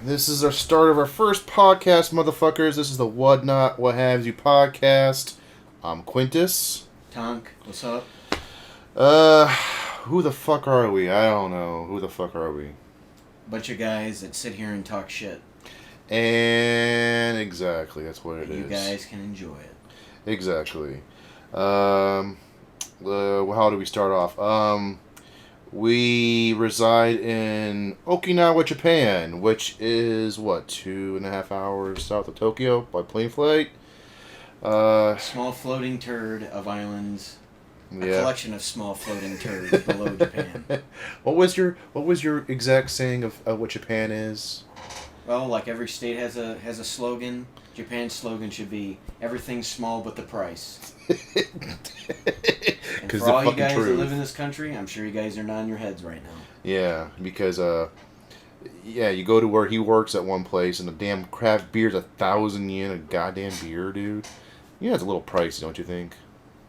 This is our start of our first podcast, motherfuckers. This is the What Not, What Haves You podcast. I'm Quintus. Tonk, what's up? Who the fuck are we? I don't know. Who the fuck are we? Bunch of guys that sit here and talk shit. And exactly, that's what it is. You guys can enjoy it. Exactly. How do we start off? We reside in Okinawa, Japan, which is, 2.5 hours south of Tokyo by plane flight? Small floating turd of islands. A collection of small floating turds below Japan. What was your exact saying of what Japan is? Well, like every state has a slogan. Japan's slogan should be, everything's small but the price. And for all you guys that live in this country, I'm sure you guys are nodding your heads right now. Yeah, because you go to where he works at one place and the damn craft beer's 1,000 yen a goddamn beer, dude. Yeah, it's a little pricey, don't you think?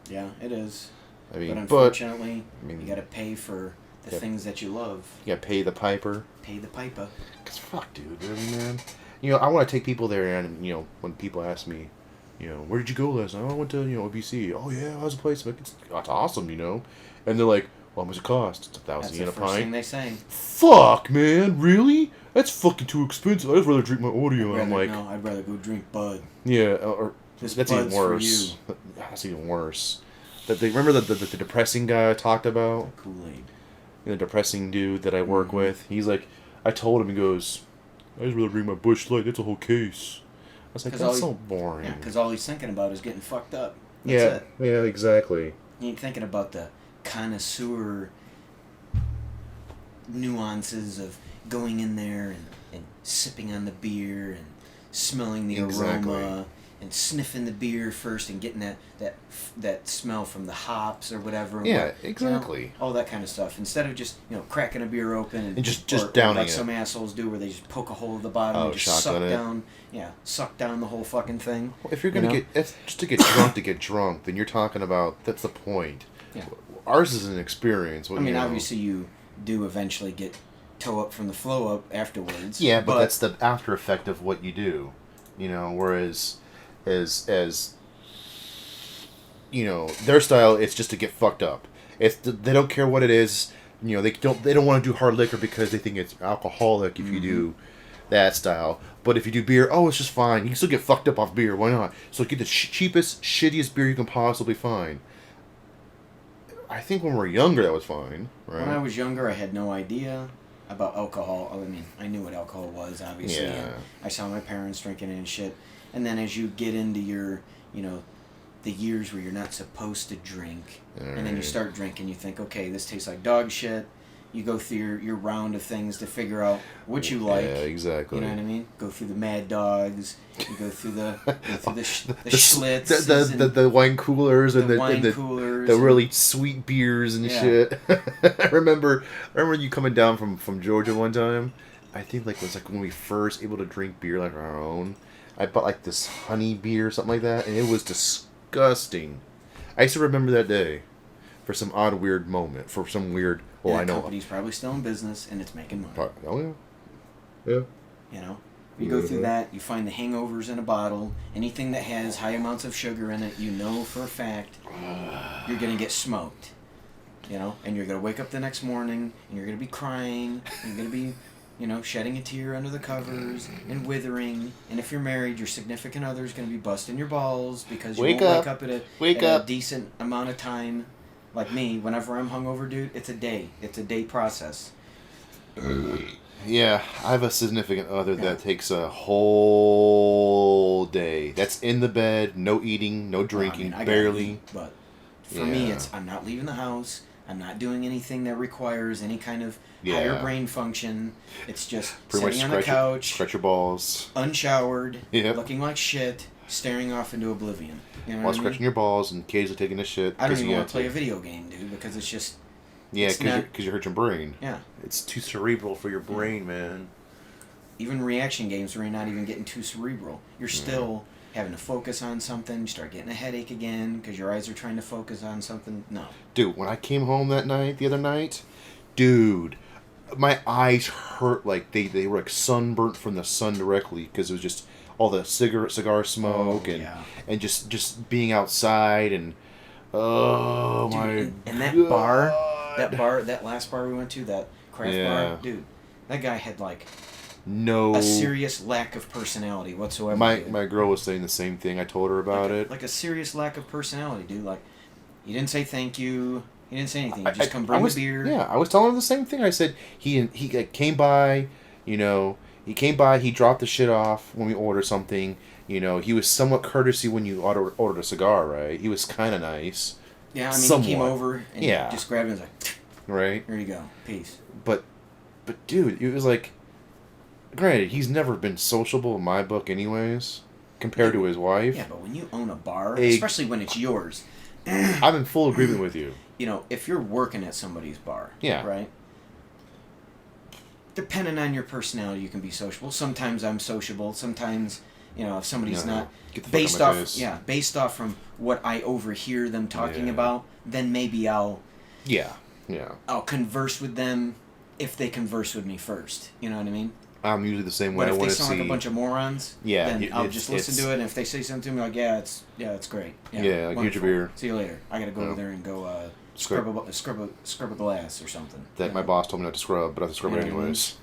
Yeah, it is. I mean, but unfortunately, you gotta pay for the things that you love. You gotta pay the piper. Pay the piper. Cause fuck, dude, really, man. I want to take people there, and when people ask me, where did you go last night? Oh, I went to OBC. Oh yeah, how's the place? Like, that's awesome, And they're like, well, how much it cost? It's 1,000 yen a pint. That's the first thing they say. Fuck, man, really? That's fucking too expensive. I'd rather drink my audio. And I'm like, no, I'd rather go drink Bud. Yeah, or that's even worse. That's even worse. Remember the depressing guy I talked about? Kool-Aid. The depressing dude that I work with. He's like, I told him, he goes, I just rather drink my Busch Light. That's a whole case. I was like, that's so boring. Yeah, because all he's thinking about is getting fucked up. That's it. Yeah, exactly. He ain't thinking about the connoisseur nuances of going in there and sipping on the beer and smelling the aroma and sniffing the beer first and getting that smell from the hops or whatever. Yeah, exactly. All that kind of stuff. Instead of just cracking a beer open and just downing like it. Some assholes do, where they just poke a hole at the bottom and just suck down the whole fucking thing. Well, if you're gonna just to get drunk, then you're talking about, that's the point. Yeah. Ours is an experience. Obviously you do eventually get toe up from the flow up afterwards. Yeah, but that's the after effect of what you do. Whereas as their style, it's just to get fucked up. They don't care what it is. They don't want to do hard liquor because they think it's alcoholic if you do that style. But if you do beer, it's just fine. You can still get fucked up off beer. Why not? So get the cheapest, shittiest beer you can possibly find. I think when we were younger, that was fine. Right? When I was younger, I had no idea about alcohol. I mean, I knew what alcohol was, obviously. Yeah. I saw my parents drinking it and shit. And then as you get into your, the years where you're not supposed to drink, and then you start drinking, you think, okay, this tastes like dog shit. You go through your round of things to figure out what you like. Yeah, exactly. You know what I mean? Go through the Mad Dogs. You go through the Schlitz. The wine coolers and the really sweet beers and shit. I remember you coming down from Georgia one time. I think it was when we first able to drink beer like our own. I bought this honey beer or something like that, and it was disgusting. I used to remember that day for some odd, weird moment. For some weird... I know. The company's probably still in business, and it's making money. Oh, yeah. Yeah. You go through that, you find the hangovers in a bottle. Anything that has high amounts of sugar in it, for a fact, you're going to get smoked. And you're going to wake up the next morning, and you're going to be crying, and you're going to be... shedding a tear under the covers and withering. And if you're married, your significant other is going to be busting your balls because you won't wake up at a decent amount of time. Like me, whenever I'm hungover, dude, it's a day. It's a day process. Yeah, I have a significant other that takes a whole day. That's in the bed, no eating, no drinking, barely. But for me, it's I'm not leaving the house. I'm not doing anything that requires any kind of higher brain function. It's just sitting on the couch, scratch your balls, unshowered, looking like shit, staring off into oblivion. While scratching your balls and occasionally taking a shit. I don't even want to play a video game, dude, because it's just... Yeah, because you hurt your brain. Yeah. It's too cerebral for your brain, man. Even reaction games where you're not even getting too cerebral. You're still having to focus on something. You start getting a headache again because your eyes are trying to focus on something. No. Dude, when I came home the other night, dude, my eyes hurt like they were like sunburnt from the sun directly because it was just all the cigar smoke and just being outside and dude, my and that that last bar we went to, that craft bar, dude, that guy had like a serious lack of personality whatsoever. My girl was saying the same thing. I told her about it. Like a serious lack of personality, dude. Like, he didn't say thank you. He didn't say anything. He just come bring a beer. Yeah, I was telling him the same thing. I said he like, came by, you know. He came by. He dropped the shit off when we ordered something. You know, he was somewhat courtesy when you ordered a cigar, right? He was kind of nice. Yeah, I mean, he came over and just grabbed it and was like, right, here you go, peace. But dude, it was like, granted, he's never been sociable in my book, anyways, compared to his wife. Yeah, but when you own a bar, especially when it's yours, I'm in full agreement with you. You know, if you're working at somebody's bar, right? Depending on your personality, you can be sociable. Sometimes I'm sociable. Sometimes, you know, if somebody's not based off from what I overhear them talking about, then maybe I'll converse with them if they converse with me first. You know what I mean? I'm usually the same way. But if they sound like a bunch of morons, then I'll just listen to it. And if they say something to me like, it's great. Yeah, like, here's your beer. See you later. I gotta go over there and go scrub a glass or something. That my boss told me not to scrub, but I have to scrub it anyways.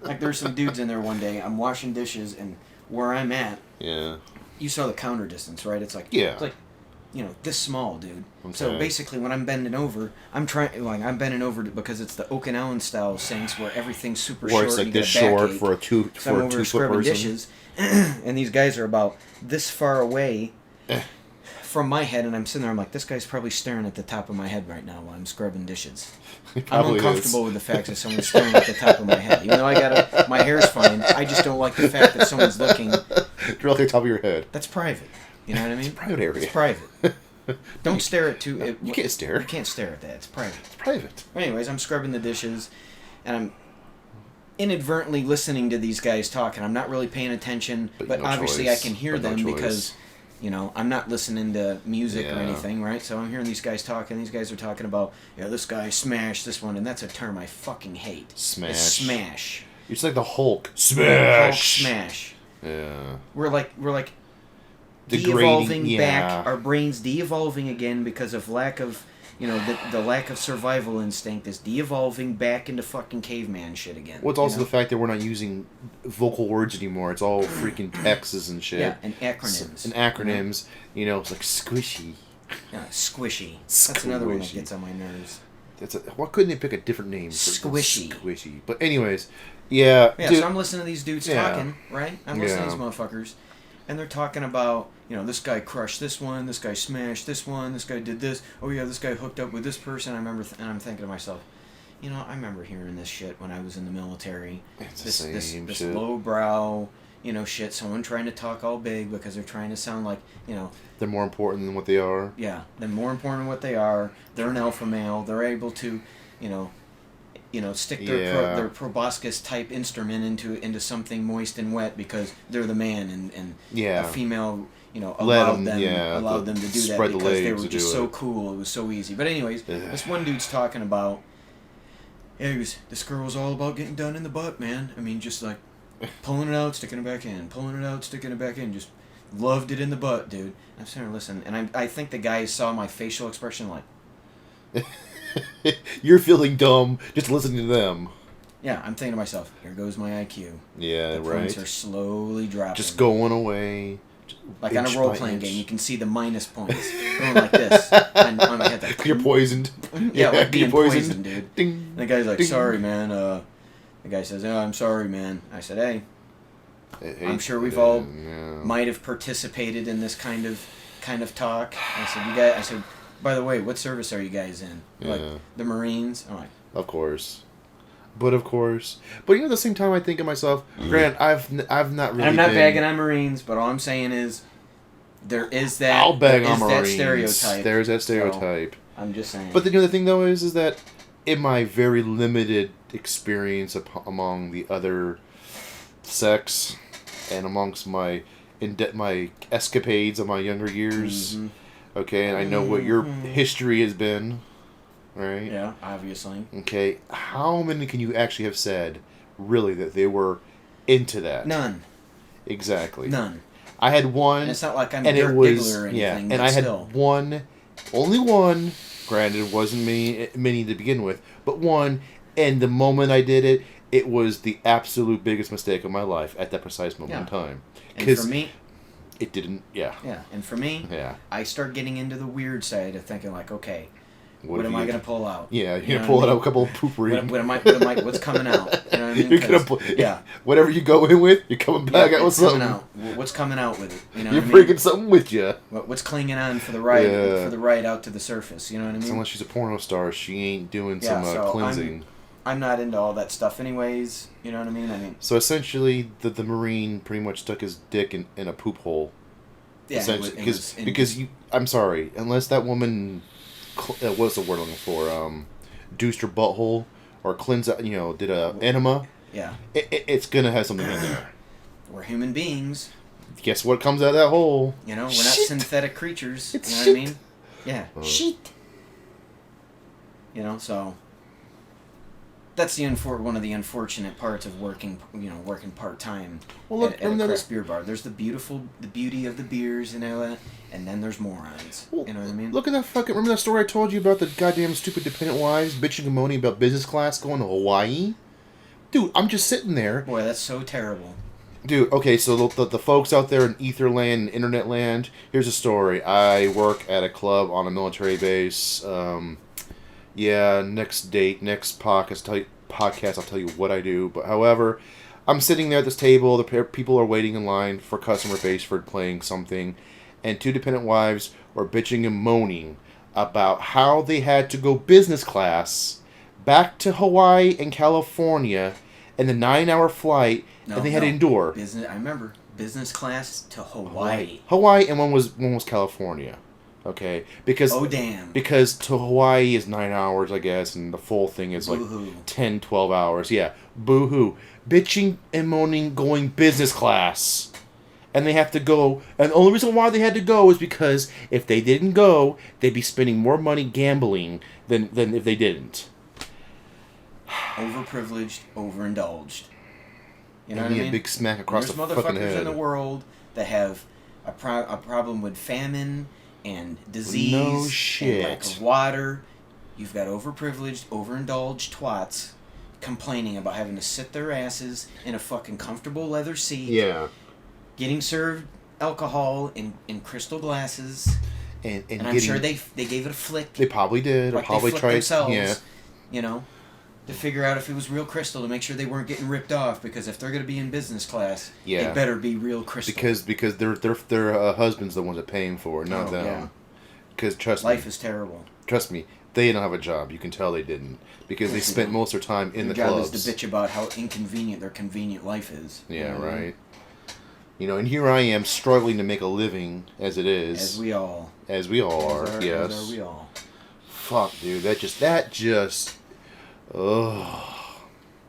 Like, there's some dudes in there one day. I'm washing dishes, and where I'm at, you saw the counter distance, right? It's like, you know, this small, dude. Okay. So basically, when I'm bending over, I'm bending over because it's the Okinawan style sinks where everything's super short. Or it's like this short for a two foot person. Dishes, and these guys are about this far away from my head, and I'm sitting there. I'm like, this guy's probably staring at the top of my head right now while I'm scrubbing dishes. I'm uncomfortable with the fact that someone's staring at the top of my head. Even though my hair's fine, I just don't like the fact that someone's looking. Directly at the top of your head. That's private. You know what I mean? It's a private area. It's private. Don't stare at you can't stare. You can't stare at that. It's private. It's private. Anyways, I'm scrubbing the dishes, and I'm inadvertently listening to these guys talking. I'm not really paying attention, but obviously I can hear them because, you know, I'm not listening to music or anything, right? So I'm hearing these guys talking. These guys are talking about, this guy smashed this one, and that's a term I fucking hate. Smash. It's like the Hulk. Smash. Hulk smash. Yeah. We're like de-evolving back. Our brains de-evolving again because of lack of, you know, the lack of survival instinct is de-evolving back into fucking caveman shit again. Well, it's also the fact that we're not using vocal words anymore. It's all freaking X's and shit. Yeah, and acronyms. You know, it's like squishy. Yeah, squishy. That's another one that gets on my nerves. Why couldn't they pick a different name? Squishy. Squishy. But anyways, dude, so I'm listening to these dudes talking, right? I'm listening to these motherfuckers. And they're talking about, you know, this guy crushed this one, this guy smashed this one, this guy did this. Oh yeah, this guy hooked up with this person. I remember, and I'm thinking to myself, you know, I remember hearing this shit when I was in the military. It's this lowbrow, you know, shit. Someone trying to talk all big because they're trying to sound like, you know, they're more important than what they are. Yeah, they're more important than what they are. They're an alpha male. They're able to, you know, stick their proboscis type instrument into something moist and wet because they're the man, and a female, you know, allowed them to do that because they were just so cool. It was so easy. But anyways, this one dude's talking about, this girl was all about getting done in the butt, man. I mean, just like pulling it out, sticking it back in, pulling it out, sticking it back in, just loved it in the butt, dude. I'm sitting there listening, and I think the guy saw my facial expression like. You're feeling dumb just listening to them. Yeah, I'm thinking to myself, here goes my IQ. Yeah, the points are slowly dropping. Just going away. Like on a role-playing game, you can see the minus points going like this. On my head, like, you're poisoned. Yeah, like being poisoned, dude. Ding, and the guy's like, sorry, man. The guy says, I'm sorry, man. I said, hey, I'm sure we've all might have participated in this kind of talk. I said, by the way, what service are you guys in? Like, the Marines? I'm like, Of course. But you know, at the same time, I think of myself, Grant, I've not really I'm not bagging on Marines, but all I'm saying is, there is that, I'll bag on Marines. That stereotype. There's that stereotype. So, I'm just saying. But the other thing, though, is that in my very limited experience among the other sex, and amongst my escapades of my younger years, okay, and I know what your history has been, right? Yeah, obviously. Okay, how many can you actually have said, really, that they were into that? None. Exactly. None. I had one. And it's not like I'm a dirt diggler or anything, yeah, but and I still. had one, only one. Granted, it wasn't many to begin with, but one. And the moment I did it, it was the absolute biggest mistake of my life at that precise moment in time. And for me, it didn't. Yeah. Yeah, and for me, I start getting into the weird side of thinking like, okay, what am I going to pull out? Yeah, you're gonna pull out a couple of poopery. What's coming out? You know what I mean? You're gonna whatever you go in with, you're coming back out with something. What's coming out with it? You know you're bringing something with you. What's clinging on for the ride out to the surface? You know what I mean? Unless she's a porno star, she ain't doing some cleansing. I'm not into all that stuff, anyways. You know what I mean? So essentially, the Marine pretty much stuck his dick in a poop hole. Yeah, because I'm sorry, unless that woman. What's the word I'm looking for? Deuced her butthole or cleanse, did a enema. Yeah. It's gonna have something in there. We're human beings. Guess what comes out of that hole? We're not synthetic creatures. You know what I mean? Yeah. Shit. So that's one of the unfortunate parts of working part time at a craft beer bar. There's the beauty of the beers and all that, and then there's morons. You know what I mean? Look at that remember that story I told you about the goddamn stupid dependent wives bitching and moaning about business class going to Hawaii? Dude, I'm just sitting there. Boy, that's so terrible. Dude, okay, so the folks out there in ether land and internet land, here's a story. I work at a club on a military base. Next podcast, I'll tell you what I do. But however, I'm sitting there at this table. The people are waiting in line for customer base for playing something, and two dependent wives were bitching and moaning about how they had to go business class back to Hawaii and California in the 9-hour flight, and they had to endure. I remember business class to Hawaii. Hawaii, and one was California. Okay, because to Hawaii is 9 hours, I guess, and the full thing is like 10, 12 hours. Yeah, boo-hoo. Bitching and moaning going business class. And they have to go, and the only reason why they had to go is because if they didn't go, they'd be spending more money gambling than if they didn't. Overprivileged, overindulged. You know what I mean? A big smack across the fucking head. There's motherfuckers in the world that have a problem with famine and disease, and lack of water. You've got overprivileged, overindulged twats complaining about having to sit their asses in a fucking comfortable leather seat. Yeah. Getting served alcohol in crystal glasses. And I'm sure they gave it a flick. They probably did. Like or probably they tried themselves, to figure out if it was real crystal, to make sure they weren't getting ripped off, because if they're going to be in business class, it better be real crystal. Because their husbands the ones that paying for it, not them. Yeah. Because trust me, life is terrible. Trust me, they don't have a job. You can tell they didn't, because they spent most of their time in the clubs. Their job is to bitch about how inconvenient their convenient life is. Yeah, right. And here I am struggling to make a living as it is. As we all are. Yes. As are we all. Fuck, dude. That just. Oh.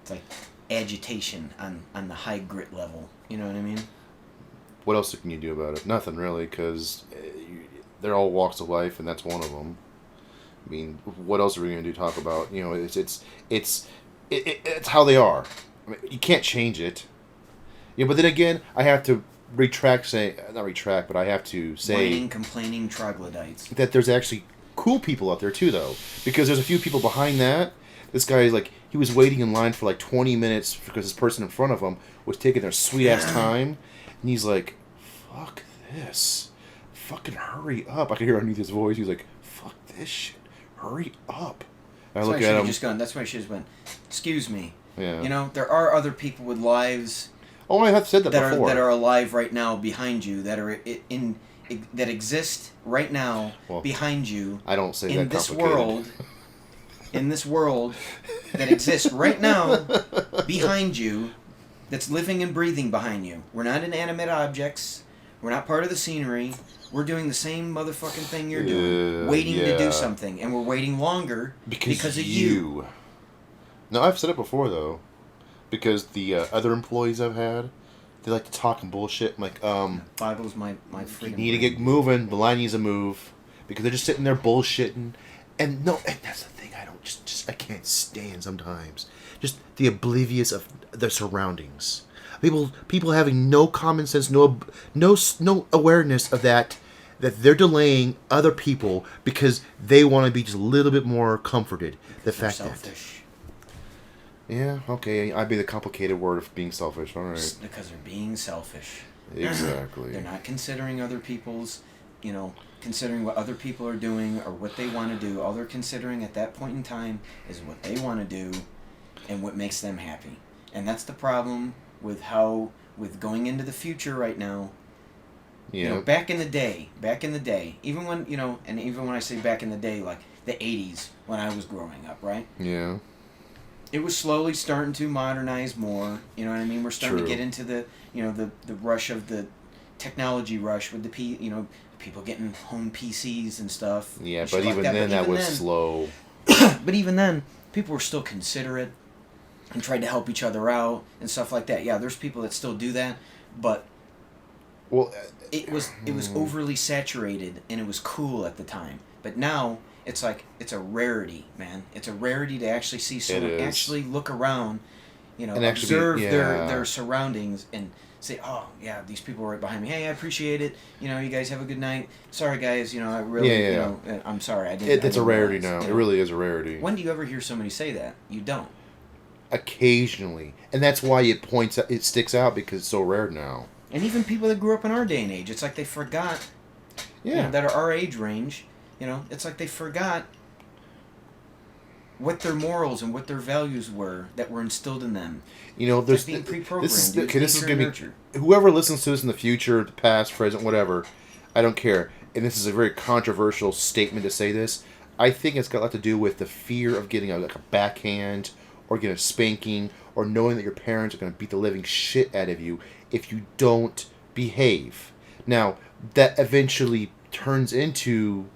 It's like agitation on the high grit level. You know what I mean? What else can you do about it? Nothing really, because they're all walks of life, and that's one of them. I mean, what else are we going to do? Talk about? It's how they are. I mean, you can't change it. Yeah, but then again, I have to I have to say whining, complaining troglodytes. That there's actually cool people out there too, though, because there's a few people behind that. This guy is like, he was waiting in line for like 20 minutes because this person in front of him was taking their sweet ass time, and he's like, "Fuck this, fucking hurry up!" I could hear underneath his voice. He's like, "Fuck this shit, hurry up!" And I look at him. That's why she just went, "Excuse me." Yeah. There are other people with lives. Oh, I have said that before. That are alive right now behind you, that are that exist right now behind you. I don't say in that this complicated. world. In this world that exists right now behind you, that's living and breathing behind you. We're not inanimate objects. We're not part of the scenery. We're doing the same motherfucking thing you're doing, waiting to do something, and we're waiting longer because of you. No, I've said it before though. Because the other employees I've had, they like to talk and bullshit. I'm like, Bible's my freaking. You need to get moving. The line needs to move, because they're just sitting there bullshitting, And that's the thing I don't just I can't stand sometimes. Just the oblivious of their surroundings. People having no common sense, no awareness of that they're delaying other people because they want to be just a little bit more comforted. The fact selfish. Yeah, okay, I'd be the complicated word of being selfish. All right. Because they're being selfish. Exactly. They're not considering other people's, considering what other people are doing or what they want to do. All they're considering at that point in time is what they want to do and what makes them happy. And that's the problem with going into the future right now. Yeah. Back in the day, even when, and even when I say back in the day, like the 80s when I was growing up, right? Yeah. It was slowly starting to modernize more. You know what I mean? We're starting to get into the rush of the technology rush with the people getting home PCs and stuff. Yeah, but even then that was slow. But even then, people were still considerate and tried to help each other out and stuff like that. Yeah, there's people that still do that, but it was overly saturated and it was cool at the time. But now it's like it's a rarity, man. It's a rarity to actually see someone actually look around, and observe their surroundings and say, "Oh, yeah, these people are right behind me. Hey, I appreciate it. You guys have a good night. Sorry, guys. I really, I'm sorry. I didn't." It's a rarity now. It really is a rarity. When do you ever hear somebody say that? You don't. Occasionally, and that's why it sticks out because it's so rare now. And even people that grew up in our day and age, it's like they forgot. Yeah. That are our age range. It's like they forgot what their morals and what their values were that were instilled in them. There's being pre-programmed. This is going to be whoever listens to this in the future, the past, present, whatever. I don't care. And this is a very controversial statement to say this. I think it's got a lot to do with the fear of getting a backhand or getting a spanking or knowing that your parents are going to beat the living shit out of you if you don't behave. Now, that eventually turns into,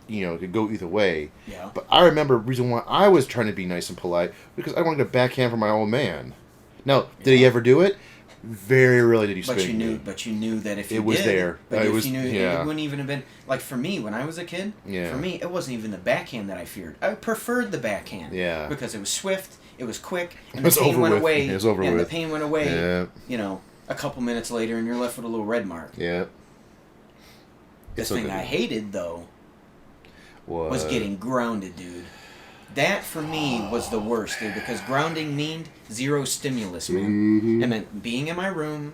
it could go either way. Yeah. But I remember the reason why I was trying to be nice and polite because I wanted a backhand from my old man. Now, did he ever do it? Very rarely did he spank me. But you knew that if you it was there. But if you knew, it wouldn't even have been like for me when I was a kid. Yeah. For me, it wasn't even the backhand that I feared. I preferred the backhand. Yeah. Because it was swift, it was quick, and the pain went away. It was over with. And the pain went away. Yeah. A couple minutes later, and you're left with a little red mark. Yeah. The thing I hated though was getting grounded, dude. That, for me, was the worst, dude, because grounding meant zero stimulus, man. Mm-hmm. It meant being in my room.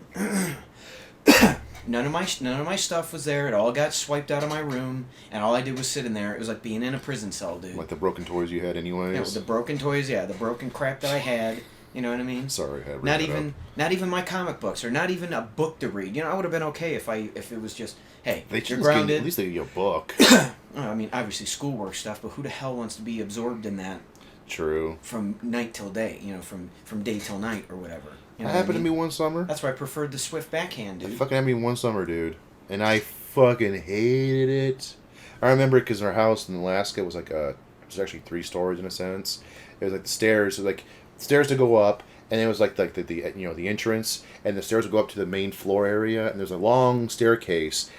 None of my stuff was there. It all got swiped out of my room, and all I did was sit in there. It was like being in a prison cell, dude. Like the broken toys you had anyways? Yeah, the broken toys, the broken crap that I had. You know what I mean? Sorry, I had not even my comic books, or not even a book to read. I would have been okay if it was just, hey, you're grounded. At least they give you a book. I mean, obviously schoolwork stuff, but who the hell wants to be absorbed in that? True. From night till day, from day till night or whatever. That happened to me one summer. That's why I preferred the swift backhand, dude. It fucking happened to me one summer, dude, and I fucking hated it. I remember because our house in Alaska was like it was actually 3 stories in a sense. It was like the stairs, stairs to go up. And it was like the the entrance, and the stairs would go up to the main floor area, and there's a long staircase.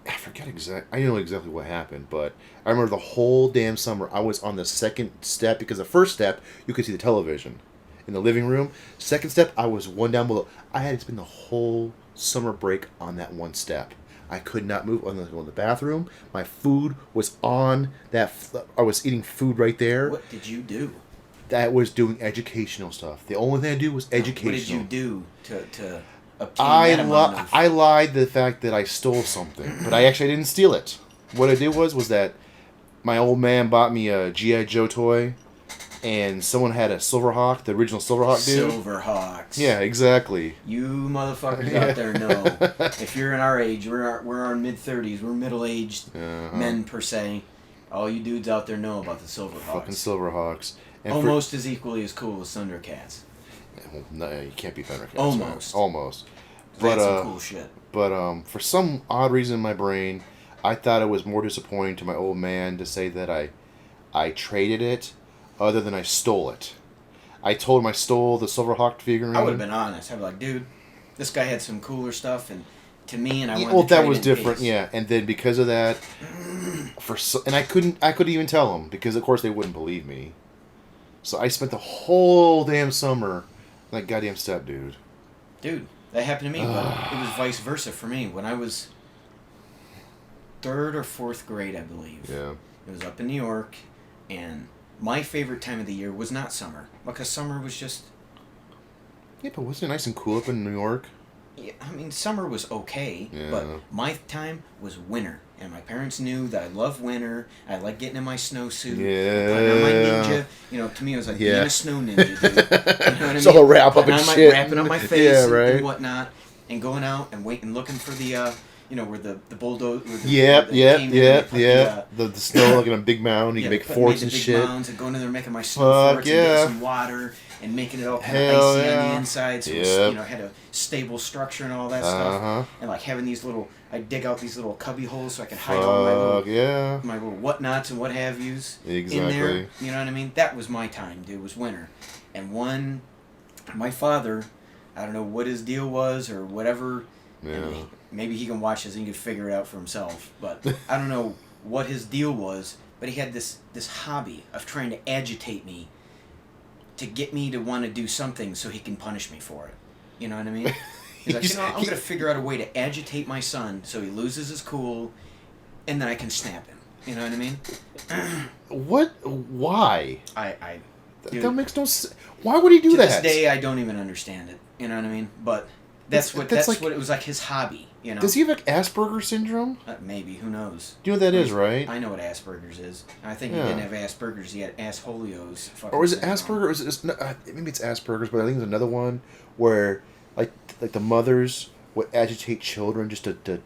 I know exactly what happened, but I remember the whole damn summer I was on the second step because the first step you could see the television in the living room. Second step I was one down below. I had to spend the whole summer break on that one step. I could not move unless I go in the bathroom. My food was on that. I was eating food right there. What did you do? That was doing educational stuff. The only thing I do was educational. What did you do to obtain that amount of... I lied the fact that I stole something, but I actually didn't steal it. What I did was that my old man bought me a G.I. Joe toy, and someone had a Silverhawk, the original Silverhawk dude. Silverhawks. Yeah, exactly. You motherfuckers out there know. If you're in our age, we're our mid-30s, we're middle-aged men per se. All you dudes out there know about the Silverhawks. Fucking Silverhawks. And almost as equally as cool as Thundercats. Well, no, you can't be Thundercats. Almost. Man. Almost. That's some cool shit. But for some odd reason in my brain, I thought it was more disappointing to my old man to say that I traded it, other than I stole it. I told him I stole the Silverhawk figurine. I would have been honest. I'd be like, dude, this guy had some cooler stuff, and to me, and I wanted well, to trade that was in different, peace. yeah. And then because of that, and I couldn't even tell them because of course they wouldn't believe me. So I spent the whole damn summer like goddamn step dude. Dude, that happened to me, but it was vice versa for me. When I was 3rd or 4th grade, I believe. Yeah. It was up in New York, and my favorite time of the year was not summer, because summer was just... Yeah, but wasn't it nice and cool up in New York? Yeah, I mean, summer was okay, but my time was winter. And my parents knew that I love winter. I like getting in my snowsuit. Putting on my ninja. You know, to me, it was like being a snow ninja, dude. You know what I mean? So wrap up and shit. Wrapping up my face and whatnot. And going out and waiting, looking for the, where the bulldozer... The snow like in a big mound. You can make forts and shit. Mounds and going in there making my snow forts and getting some water and making it all kind of icy on the inside. So it was, had a stable structure and all that stuff. And like having these little... I dig out these little cubby holes so I can hide all my little whatnots and what have yous in there. You know what I mean? That was my time, dude. It was winter. And my father, I don't know what his deal was or whatever. Yeah. Maybe he can watch this and he can figure it out for himself. But I don't know what his deal was. But he had this hobby of trying to agitate me to get me to want to do something so he can punish me for it. You know what I mean? He's like, I'm going to figure out a way to agitate my son so he loses his cool, and then I can snap him. You know what I mean? What? Why? Dude, that makes no sense. Why would he do that? To this day, I don't even understand it. You know what I mean? But that's what it was like his hobby. You know? Does he have like Asperger's syndrome? Maybe. Who knows? Do you know what that is, right? I know what Asperger's is. I think he didn't have Asperger's. He had Assholios. Or is it Asperger? Or is it maybe it's Asperger's, but I think there's another one where like the mothers would agitate children just to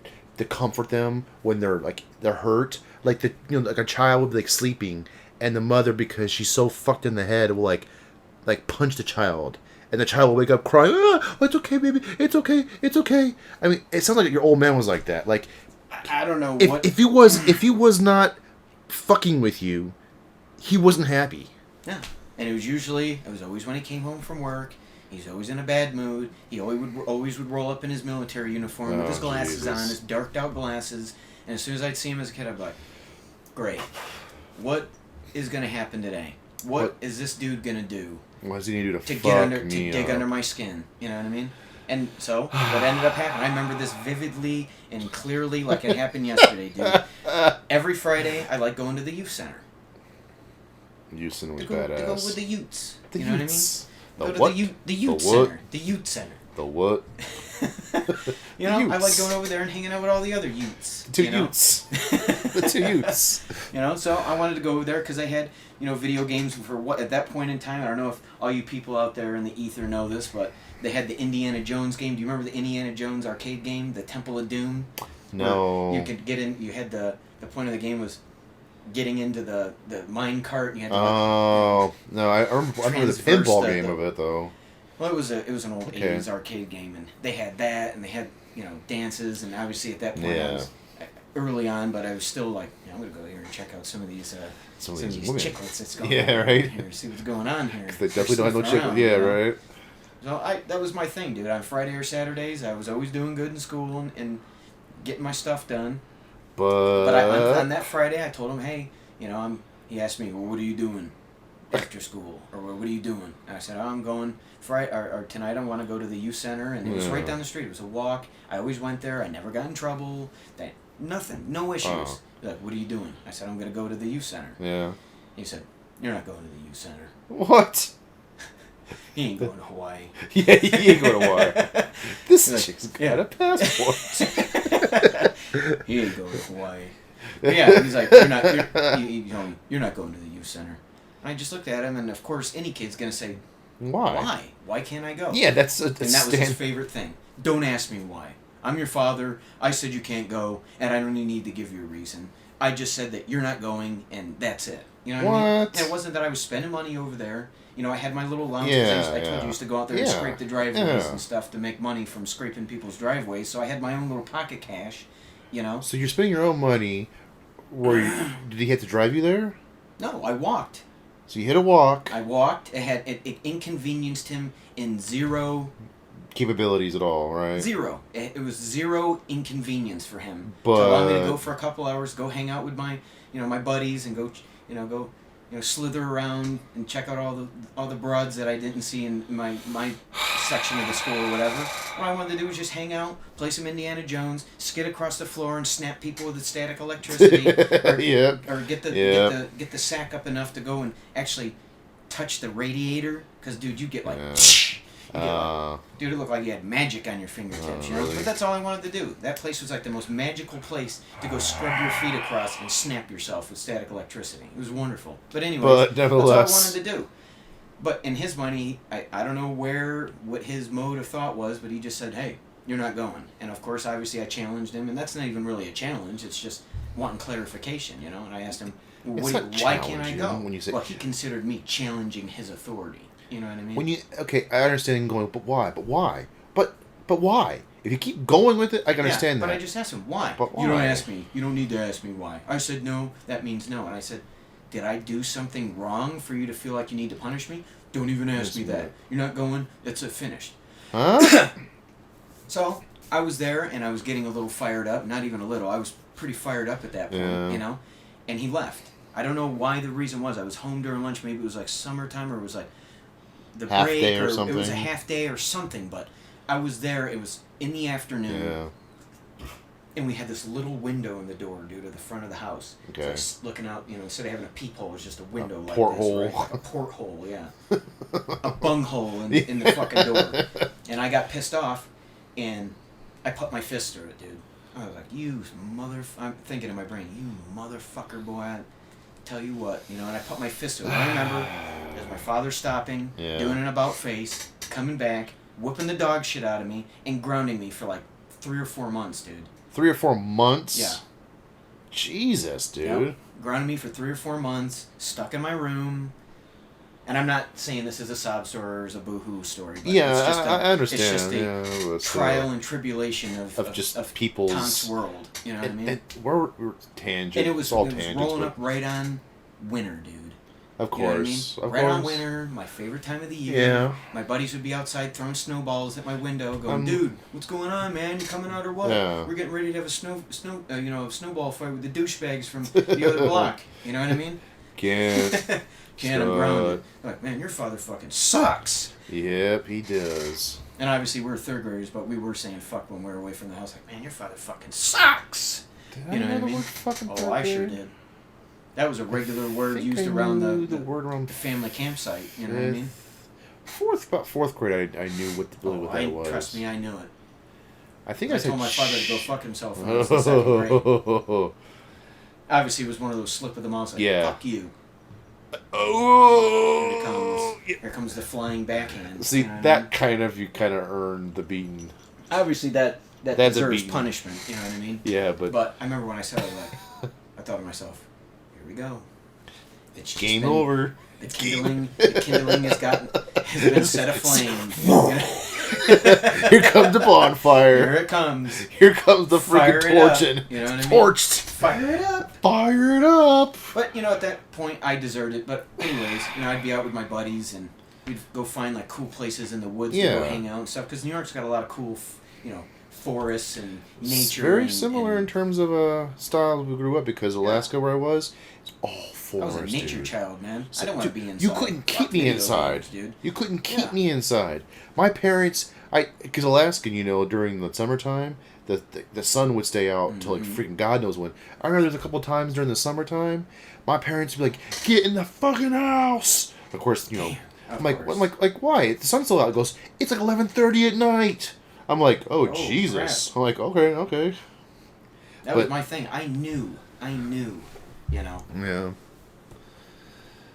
comfort them when they're hurt. Like like a child would be like sleeping, and the mother, because she's so fucked in the head, will like punch the child. And the child will wake up crying, it's okay, baby, it's okay, it's okay. I mean, it sounds like your old man was like that. Like, I don't know if he was not fucking with you, he wasn't happy. Yeah, and it was always when he came home from work. He's always in a bad mood. He always would roll up in his military uniform with his glasses on, his darked out glasses. And as soon as I'd see him as a kid, I'd be like, great, what is going to happen today? What is this dude going to do? What is he going to do to dig under my skin? You know what I mean? And so, what ended up happening, I remember this vividly and clearly like it happened yesterday, dude. Every Friday, I like going to the youth center. Youth center was badass. To go with the youths. The you know youths. What I mean? The youth center. The youth center. The what? You know, I like going over there and hanging out with all the other youths. The two youths. You know, so I wanted to go over there because they had, video games for what, at that point in time, I don't know if all you people out there in the ether know this, but they had the Indiana Jones game. Do you remember the Indiana Jones arcade game, the Temple of Doom? No. You could get in, you had the point of the game was getting into the mine cart. And you had to no, I remember the pinball game of it, though. Well, it was an old 80s arcade game, and they had that, and they had, dances, and obviously at that point I was early on, but I was still like, I'm going to go here and check out some of these chicklets that's going on here, see what's going on here. They definitely don't have no chicklets, right? So that was my thing, dude. On Friday or Saturdays, I was always doing good in school and getting my stuff done. But on that Friday, I told him, hey, he asked me, well, what are you doing after school? Or what are you doing? And I said, I'm going or tonight I want to go to the youth center. And it was right down the street. It was a walk. I always went there. I never got in trouble. Nothing. No issues. Like, what are you doing? I said, I'm going to go to the youth center. Yeah. He said, you're not going to the youth center. What? He ain't going to Hawaii. Yeah, he ain't going to Hawaii. This chick's got a passport. He ain't going to Hawaii. But yeah, he's like, you're not going to the youth center. And I just looked at him, and of course, any kid's gonna say, why? Why can't I go? Yeah, and that was his favorite thing. Don't ask me why. I'm your father. I said you can't go, and I don't even need to give you a reason. I just said that you're not going, and that's it. You know what I mean? And it wasn't that I was spending money over there. I had my little lounges. I told you I used to go out there and scrape the driveways and stuff to make money from scraping people's driveways. So I had my own little pocket cash, So you're spending your own money. Did he have to drive you there? No, I walked. So you had to walk. I walked. It inconvenienced him in zero capabilities at all, right? Zero. It was zero inconvenience for him. But to allow me to go for a couple hours, go hang out with my buddies, and go slither around and check out all the broads that I didn't see in my section of the school or whatever. All I wanted to do was just hang out, play some Indiana Jones, skid across the floor and snap people with the static electricity, or get the sack up enough to go and actually touch the radiator, because dude, you get like. Dude, it looked like you had magic on your fingertips, you know? Really? But that's all I wanted to do. That place was like the most magical place to go scrub your feet across and snap yourself with static electricity. It was wonderful. But anyway, that's all I wanted to do. But in his mind, I don't know what his mode of thought was, but he just said, hey, you're not going. And of course, obviously, I challenged him, and that's not even really a challenge. It's just wanting clarification, you know? And I asked him, why can't I go? When you say, well, he considered me challenging his authority. You know what I mean? I understand going, but why? But why? But why? If you keep going with it, I can understand that. But I just asked him, why? But why? You don't ask me. You don't need to ask me why. I said, no, that means no. And I said, did I do something wrong for you to feel like you need to punish me? Don't even ask me that. You're not going. It's finished. Huh? So, I was there, and I was getting a little fired up. Not even a little. I was pretty fired up at that point, you know? And he left. I don't know why the reason was. I was home during lunch. Maybe it was like summertime, or it was like the half break, day or something. It was a half day or something, but I was there. It was in the afternoon, and we had this little window in the door, dude, to the front of the house. Okay. So I was looking out, instead of having a peephole, it was just a window like porthole. this, right? Like a porthole, yeah, a bunghole in the fucking door. And I got pissed off, and I put my fist through it, dude. I was like, I'm thinking in my brain, you motherfucker, boy. I tell you what, and I put my fist through it. I remember it was my father stopping, doing an about face, coming back, whooping the dog shit out of me, and grounding me for like 3 or 4 months, dude. 3 or 4 months? Yeah. Jesus, dude. Yep. Grounding me for 3 or 4 months, stuck in my room. And I'm not saying this is a sob story or is a boo-hoo story. But I understand. It's just a trial and tribulation of people's Tont's world. You know what I mean? We're tangent. And it was rolling up right on winter, dude. Of course. You know what I mean? Right on winter, my favorite time of the year. Yeah. My buddies would be outside throwing snowballs at my window, going, "Dude, what's going on, man? You coming out or what? Yeah. We're getting ready to have a snowball fight with the douchebags from the other block." You know what I mean? I'm grounded. Like, man, your father fucking sucks. Yep, he does. And obviously we're third graders, but we were saying fuck when we were away from the house. Like, man, your father fucking sucks. Did you know what I mean? Oh, I sure did. That was a regular word used around the family campsite. You know what I mean? About fourth grade, I knew what that was. Trust me, I knew it. I think I told my father to go fuck himself when I was in second grade. Obviously, it was one of those slip of the mouth. Like, fuck you. Oh! Here comes the flying backhand. See, you kind of earned the beating. Obviously, that deserves punishment. You know what I mean? Yeah, but I remember when I said it, I thought to myself, here we go. It's game over. The kindling has been set aflame. Here comes the bonfire. Here it comes. Here comes the freaking torching. You know what I mean? Torched. Fire it up. Fire it up. But, at that point, I deserved it. But anyways, I'd be out with my buddies, and we'd go find, like, cool places in the woods to go hang out and stuff. Because New York's got a lot of cool, forests and nature. It's very similar in terms of style we grew up, because Alaska, where I was, it's all forest. I was a nature child, man. So, I don't want to be inside. You couldn't keep me inside. Dude. You couldn't keep me inside. My parents, because Alaskan, during the summertime, the sun would stay out until like freaking God knows when. I remember there's a couple times during the summertime, my parents would be like, "Get in the fucking house!" Of course, I'm like, why? The sun's still out. It goes, it's like 11:30 at night. I'm like, oh Jesus. Crap. I'm like, okay. That was my thing. I knew. Yeah.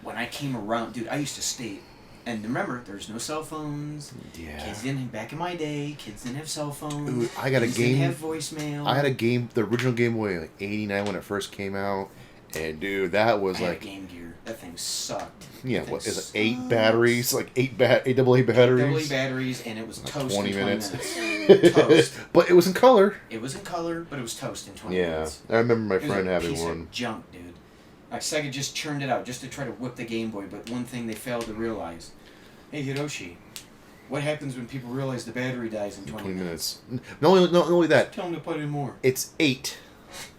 When I came around, dude, I used to stay. And remember, there's no cell phones. Yeah. Kids didn't, back in my day, kids didn't have cell phones. Ooh, I got a game. Didn't have voicemail. I had a game, the original Game Boy, like 89 when it first came out. And dude, that was like Game Gear. That thing sucked. Yeah, what is it? 8 batteries, like 8 AA batteries. AA batteries, and it was like toast 20 in 20 minutes. Toast. But it was in color. It was in color, but it was toast in 20 minutes. Yeah, I remember my friend having piece one. Of junk, dude. Like Sega just churned it out just to try to whip the Game Boy, but one thing they failed to realize: hey Hiroshi, What happens when people realize the battery dies in 20 minutes? Not only that. Tell them to put in more. It's 8.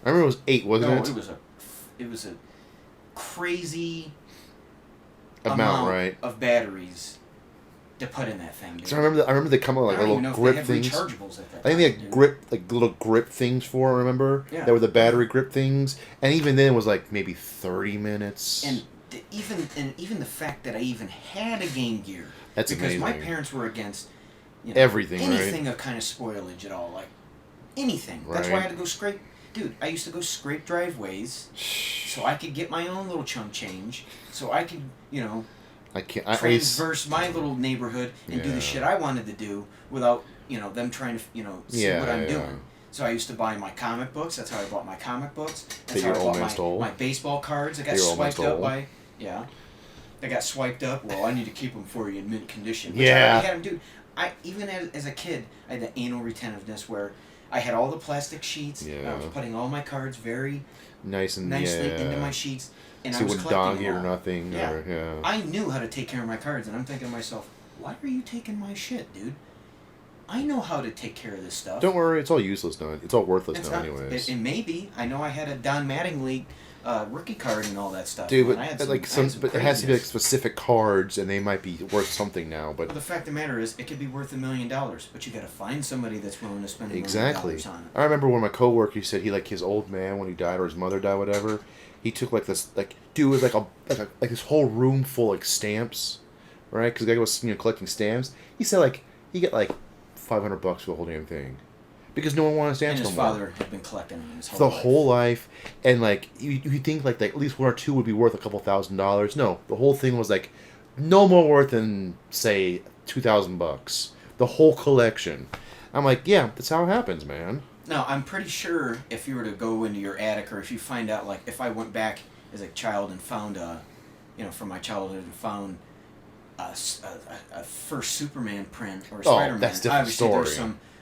I remember it was 8, wasn't it? No, it was a crazy amount, right? Of batteries to put in that thing. Dude. So I remember they come out like little grip things. Rechargeables at that I think they had little grip things for. Remember? Yeah. That were the battery grip things, and even then it was like maybe 30 minutes. And even the fact that I even had a Game Gear. That's amazing. Because my parents were against everything, anything right? of kind of spoilage at all, like anything. Right. That's why I had to go scrape. Dude, I used to go scrape driveways so I could get my own little chunk change, so I could, traverse my little neighborhood and do the shit I wanted to do without, them trying to, see what I'm doing. So I used to buy my comic books. That's how I bought my comic books. That's how I bought my baseball cards. I got swiped up by, They got swiped up. Well, I need to keep them for you in mint condition. Which I already had them, dude. Even as a kid, I had the anal retentiveness where I had all the plastic sheets. Yeah. And I was putting all my cards very nicely into my sheets. And so I was collecting them all. Or nothing. Yeah. Or, I knew how to take care of my cards, and I'm thinking to myself, why are you taking my shit, dude? I know how to take care of this stuff. Don't worry, it's all useless now. It's all worthless now, anyways. And maybe I know I had a Don Mattingly rookie card and all that stuff. Dude, but it has to be like specific cards, and they might be worth something now. But the fact of the matter is, it could be worth $1 million, but you got to find somebody that's willing to spend $1 million on it. I remember when my coworker said his old man when he died or his mother died, whatever. He took this dude was like this whole room full of stamps, right? Because the guy was collecting stamps. He said he got $500 for the whole damn thing. Because no one wanted stamps no more. And his father had been collecting them his whole life. And you think at least 1 or 2 would be worth a couple $1,000s. No, the whole thing was no more worth than say $2,000. The whole collection. I'm like, yeah, that's how it happens, man. Now, I'm pretty sure if you were to go into your attic, or if you find out, if I went back as a child and found from my childhood and found a first Superman print or Spider-Man, that's a different story.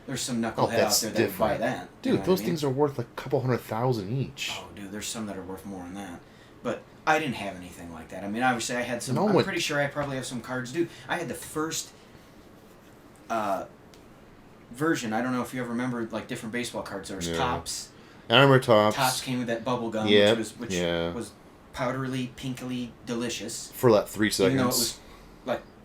There's some knucklehead out there that would buy that. Dude, those things are worth a couple $100,000 each. Oh, dude, there's some that are worth more than that. But I didn't have anything like that. I mean, obviously I had some... I'm pretty sure I probably have some cards. Dude, I had the first version. I don't know if you ever remember, different baseball cards. There was Topps. I remember Topps. Topps came with that bubble gum, which was powdery, pinkily delicious. For 3 seconds. Even though it was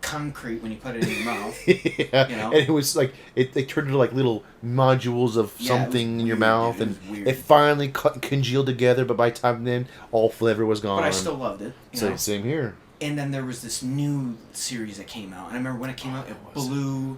concrete when you put it in your mouth. And it was they turned into little modules of something in your mouth, dude, and it finally congealed together. But by the time then, all flavor was gone. But I still loved it. Same here. And then there was this new series that came out, and I remember when it came out, it blew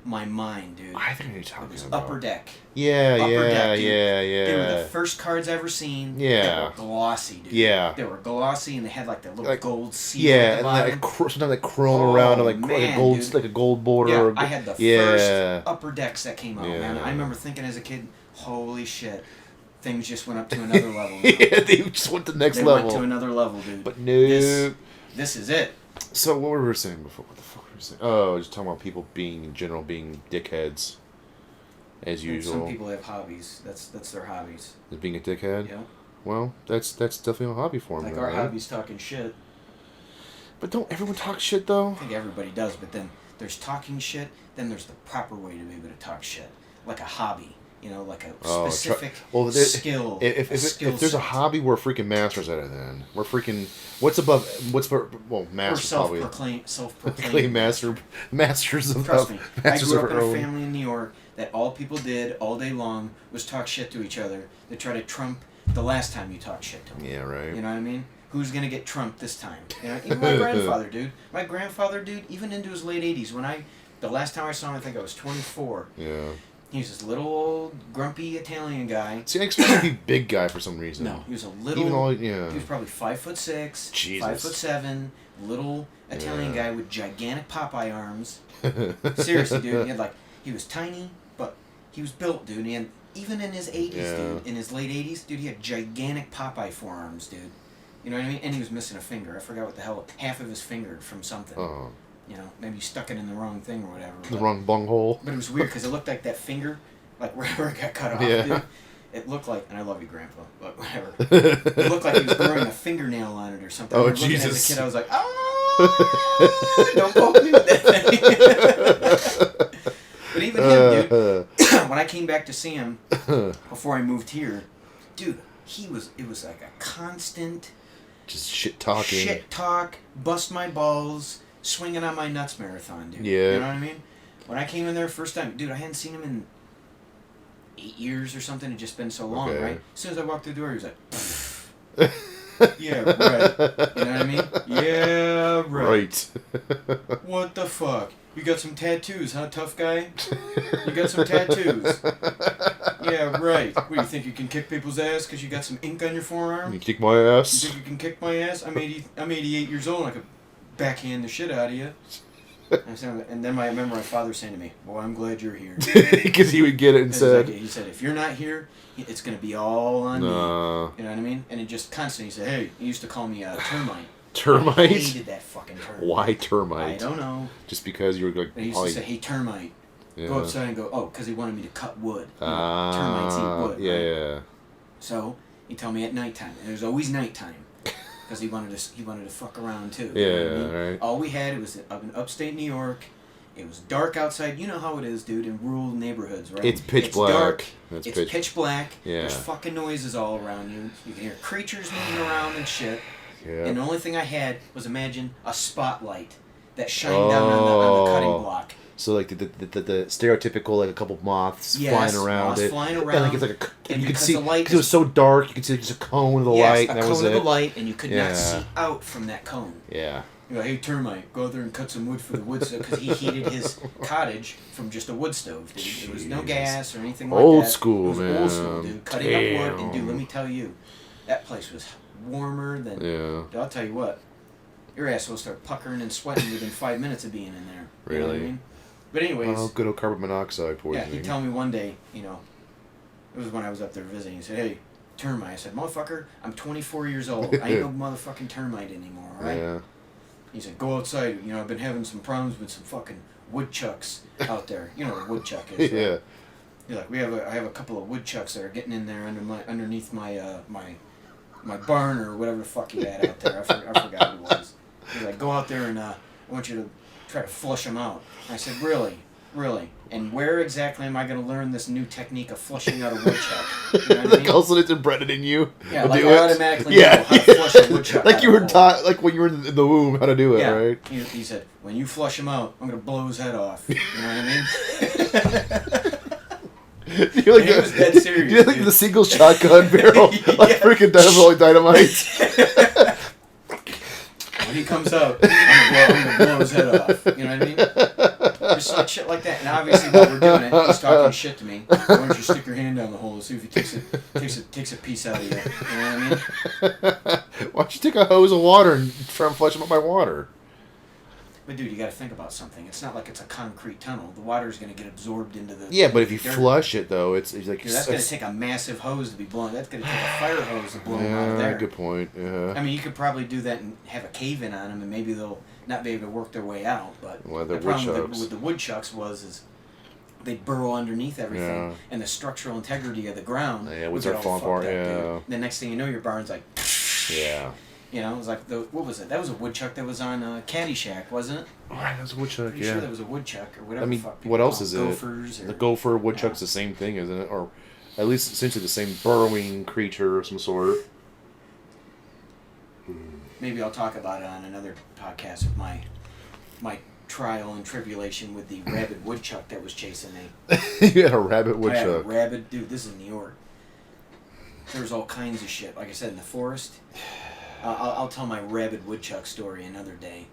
my mind, dude. I think you're talking about Upper Deck. Yeah. They were the first cards I ever seen. Yeah. They were glossy, dude. Yeah. They were glossy, and they had that little gold seal. Yeah, at the bottom. sometimes chrome around, and a gold border. Yeah, I had the first Upper Decks that came out, man. I remember thinking as a kid, holy shit, things just went up to another level. Yeah, they just went to the next level. They went to another level, dude. But no. This is it. So what were we saying before? What the fuck were we saying? Oh, just talking about people being dickheads, as usual. Some people have hobbies. That's their hobbies. Is being a dickhead? Yeah. Well, that's definitely a hobby for them. Our hobby's talking shit. But don't everyone talk shit though? I think everybody does, but then there's talking shit. Then there's the proper way to be able to talk shit, like a hobby. Like a specific skill. If there's a hobby, we're freaking masters at it. Then we're freaking. Masters probably. Self-proclaimed masters of. Trust me, I grew up in a family in New York that all people did all day long was talk shit to each other to try to trump the last time you talked shit to them. Yeah, right. You know what I mean? Who's gonna get trumped this time? Even my grandfather, dude. Even into his late 80s. The last time I saw him, I think I was 24. Yeah. He was this little old grumpy Italian guy. See, I expected to be big guy for some reason. No, he was a little. He was probably 5'6", Jesus. 5'7", little Italian guy with gigantic Popeye arms. Seriously, dude, he was tiny, but he was built, dude. And even in his 80s, dude, in his late 80s, dude, he had gigantic Popeye forearms, dude. You know what I mean? And he was missing a finger. I forgot what the hell. Half of his finger from something. Oh. Maybe stuck it in the wrong thing or whatever. The wrong bunghole. But it was weird because it looked like that finger, wherever it got cut off. Yeah. Dude, it looked like, and I love you, Grandpa, but whatever. It looked like he was growing a fingernail on it or something. Oh, Jesus. Looking as a kid, I was like, don't poke me with that thing. But even him, dude, when I came back to see him before I moved here, dude, it was like a constant... Just shit talking. Shit talk, bust my balls, swinging on my nuts marathon, dude. Yeah. You know what I mean? When I came in there first time, dude, I hadn't seen him in 8 years or something. It had just been so long, right? As soon as I walked through the door, he was like, yeah, right. You know what I mean? Yeah, right. What the fuck? You got some tattoos, huh, tough guy? You got some tattoos. Yeah, right. What, you think you can kick people's ass because you got some ink on your forearm? You kick my ass? You think you can kick my ass? I'm 88 years old and I could backhand the shit out of you. And then I remember my father saying to me, "Boy, I'm glad you're here." Because he would get it and said... He said, if you're not here, it's going to be all on me. You know what I mean? And it just constantly, he said, hey, he used to call me a termite. Termite? I hated that fucking term. Why termite? I don't know. Just because you were like... And he used to say, hey, termite. Yeah. Go outside and go, oh, because he wanted me to cut wood. Termites eat wood. Yeah, right? yeah. So, he'd tell me at nighttime. And it was always nighttime. Because he wanted to fuck around too. Yeah, you know what I mean? right. All we had, it was up in upstate New York. It was dark outside. You know how it is, dude, in rural neighborhoods, right? It's pitch black. Dark. It's pitch black. Yeah. There's fucking noises all around you. You can hear creatures moving around and shit. Yeah. And the only thing I had was, imagine a spotlight that shined down on the cutting block. So like the stereotypical, like a couple moths flying around it. Flying around. And like it's like and you could see because it was so dark. You could see just a cone of the light. And a that was cone it. of the light, and you could not see out from that cone. Yeah. You're like, hey, termite, go out there and cut some wood for the wood stove, because he heated his cottage from just a wood stove, dude. There was no gas or anything like that. Old school, it was man. Old school, dude. Cutting up wood, and dude, let me tell you, that place was warmer than. Yeah. Dude, I'll tell you what, your ass will start puckering and sweating within 5 minutes of being in there. Really? You know what I mean? But anyways. Oh, good old carbon monoxide poisoning. Yeah, he'd tell me one day, you know, it was when I was up there visiting. He said, hey, termite. I said, motherfucker, I'm 24 years old. I ain't no motherfucking termite anymore, all right? Yeah. He said, go outside. You know, I've been having some problems with some fucking woodchucks out there. You know what a woodchuck is, right? Yeah. You're like, I have a couple of woodchucks that are getting in there underneath my my barn or whatever the fuck he had out there. I forgot what it was. He's like, go out there and I want you to try to flush them out. And I said, really? Really? And where exactly am I going to learn this new technique of flushing out a woodchuck? You know what I mean? Also, it's embedded in you. Yeah, like I automatically know how to flush a woodchuck. Like you were taught, like when you were in the womb, how to do it, right? He said, when you flush him out, I'm going to blow his head off. You know what I mean? You're like he was dead serious. You're like the single shotgun barrel, like freaking dynamite. When he comes out, I'm gonna blow his head off. You know what I mean? Just like shit like that. And obviously, while we're doing it, he's talking shit to me. Why don't you stick your hand down the hole and see if he takes a piece out of you? You know what I mean? Why don't you take a hose of water and try and flush him out by water? But dude, you got to think about something. It's not like it's a concrete tunnel. The water is going to get absorbed into the. Yeah, but if you flush it though, it's like. Dude, that's going to take a massive hose to be blown. That's going to take a fire hose to blow them out of there. Good point. Yeah. I mean, you could probably do that and have a cave in on them, and maybe they'll not be able to work their way out. But the problem with the woodchucks is they burrow underneath everything, and the structural integrity of the ground. Yeah, would start falling apart. Yeah. The next thing you know, your barn's like. Yeah. You know, it was like what was it? That was a woodchuck that was on Caddyshack, wasn't it? Oh, that was a woodchuck. Pretty sure that was a woodchuck or whatever. I mean, what else is it? Gophers. The gopher woodchuck's the same thing, isn't it? Or at least essentially the same burrowing creature of some sort. Maybe I'll talk about it on another podcast of my trial and tribulation with the rabid woodchuck that was chasing me. You had a rabbit woodchuck. I had a rabid, dude. This is New York. There's all kinds of shit. Like I said, in the forest. I'll tell my rabid woodchuck story another day.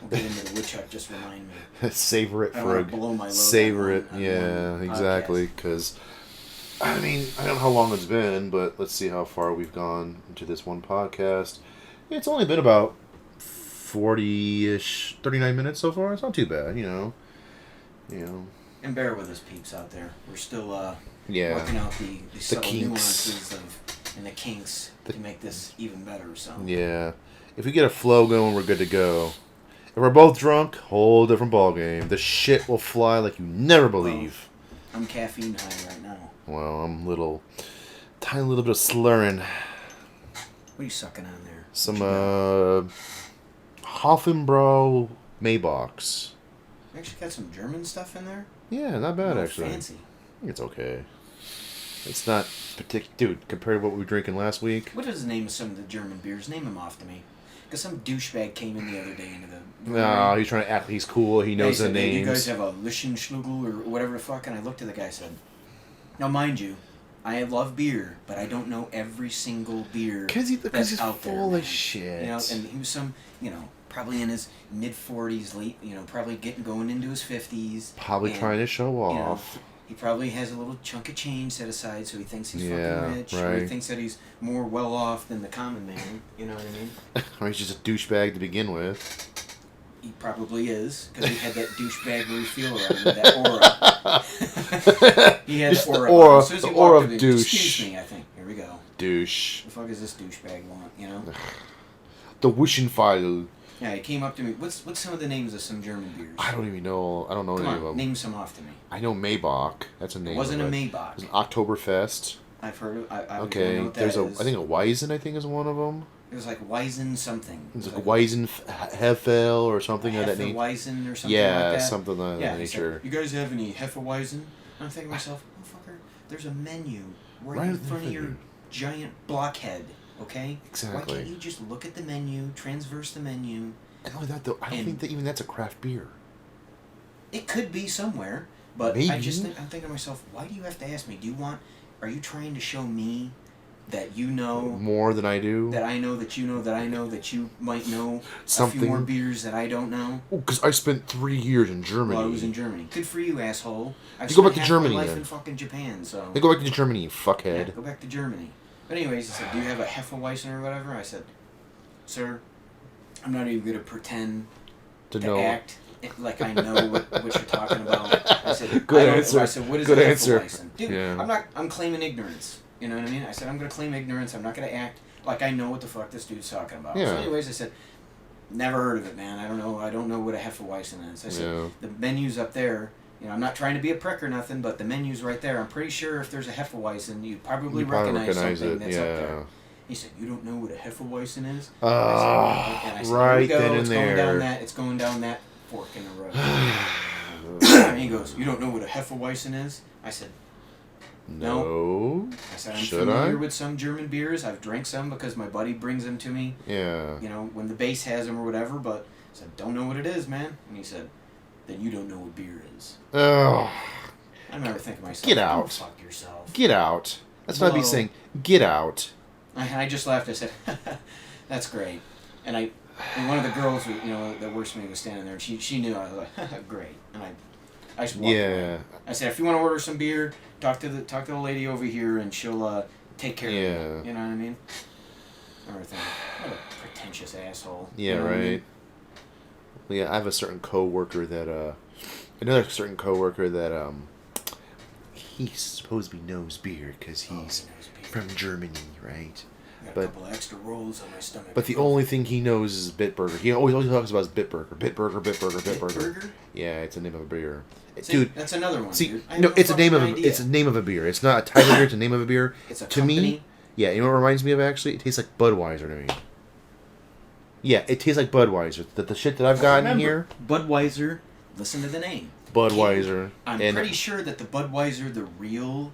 We'll get into the woodchuck. Just remind me. Savor it for blow my load. Savor it. Yeah, exactly. Because, I mean, I don't know how long it's been, but let's see how far we've gone into this one podcast. It's only been about 40-ish, 39 minutes so far. It's not too bad, you know. And bear with us, peeps out there. We're still working out the subtle kinks. Nuances and the kinks to make this even better. So yeah, if we get a flow going, we're good to go. If we're both drunk, whole different ballgame. The shit will fly like you never believe. Well, I'm caffeine high right now. Well, I'm tiny little bit of slurring. What are you sucking on there? Some Hoffenbräu Maybachs. We actually got some German stuff in there. Yeah, not bad actually. Fancy. It's okay. It's not particular, dude. Compared to what we were drinking last week. What is the name of some of the German beers? Name them off to me. Because some douchebag came in the other day into the... No, he's trying to act like he's cool. He knows the names. Hey, you guys have a Lischenschlugel or whatever the fuck? And I looked at the guy and said, now, mind you, I love beer, but I don't know every single beer because he's out full there, of shit. You know, and he was some, probably in his mid-40s, late, probably going into his 50s. Probably trying to show off. He probably has a little chunk of change set aside, so he thinks he's fucking rich. Right. Or he thinks that he's more well off than the common man. You know what I mean? Or he's just a douchebag to begin with. He probably is, because he had that douchebaggery feel around him, that aura. He had just aura. The aura of douche. Excuse me, I think. Here we go. Douche. The fuck does this douchebag want, The Wischenfeil. Yeah, he came up to me. What's some of the names of some German beers? I don't even know. I don't know any of them. Name some off to me. I know Maybach. That's a name. It wasn't a Maybach. It was an Oktoberfest. I've heard of. I okay, know what there's that is. I think a Weizen. I think is one of them. It was like Weizen something. It was like Weizen Hefel or something of that nature. Weizen or something yeah, like that. Something like that nature. Like, you guys have any Hefeweizen? And I'm thinking to myself, motherfucker, there's a menu right in front of your giant blockhead. Okay. Exactly. Why can't you just look at the menu, transverse the menu? Not only that, though, I don't think that even that's a craft beer. It could be somewhere, but maybe. I'm thinking to myself, why do you have to ask me? Are you trying to show me that you know more than I do? That I know that you know that I know that you might know something. A few more beers that I don't know? Oh, because I spent 3 years in Germany. Well, I was in Germany. Good for you, asshole. You go back to Germany. My life in fucking Japan, so. Then go back to Germany, you fuckhead. Yeah, go back to Germany. But anyways, he said, do you have a Hefeweizen or whatever? I said, sir, I'm not even going to pretend to act like I know what you're talking about. I said, good answer. I said, what is good a answer. Hefeweizen? Dude, I'm claiming ignorance. You know what I mean? I said, I'm going to claim ignorance. I'm not going to act like I know what the fuck this dude's talking about. Yeah. So anyways, I said, never heard of it, man. I don't know what a Hefeweizen is. I said, the menu's up there. I'm not trying to be a prick or nothing, but the menu's right there. I'm pretty sure if there's a Hefeweizen, you'd probably recognize something that's up there. He said, you don't know what a Hefeweizen is? I said, right then and there. It's going down that fork in the road. And he goes, you don't know what a Hefeweizen is? I said, no. I said, I'm familiar with some German beers. I've drank some because my buddy brings them to me. Yeah. When the base has them or whatever, but I said, don't know what it is, man. And he said, then you don't know what beer is. Oh. I remember thinking to myself, get out. Fuck yourself. Get out. That's what I'd be saying. Get out. I just laughed. I said, that's great. And one of the girls who, that works for me was standing there, and she knew. I was like, great. And I just walked away. I said, if you want to order some beer, talk to the lady over here, and she'll take care of you. You know what I mean? I remember thinking, what a pretentious asshole. Yeah, right. I mean? Yeah, I have a certain coworker that he supposedly knows beer because he's from Germany, right? Got a couple of extra rolls on my stomach. But the only thing he knows is Bitburger. He always talks about his Bitburger. Bitburger. Yeah, it's the name of a beer. See, dude, that's another one. See, dude. no, it's a name of a beer. It's not a type of beer. It's a name of a beer. It's a to company. Me. Yeah, you know what it reminds me of actually? It tastes like Budweiser to me. Yeah, it tastes like Budweiser. The shit that I've gotten here. Budweiser. Listen to the name. Budweiser. I'm pretty sure that the Budweiser, the real,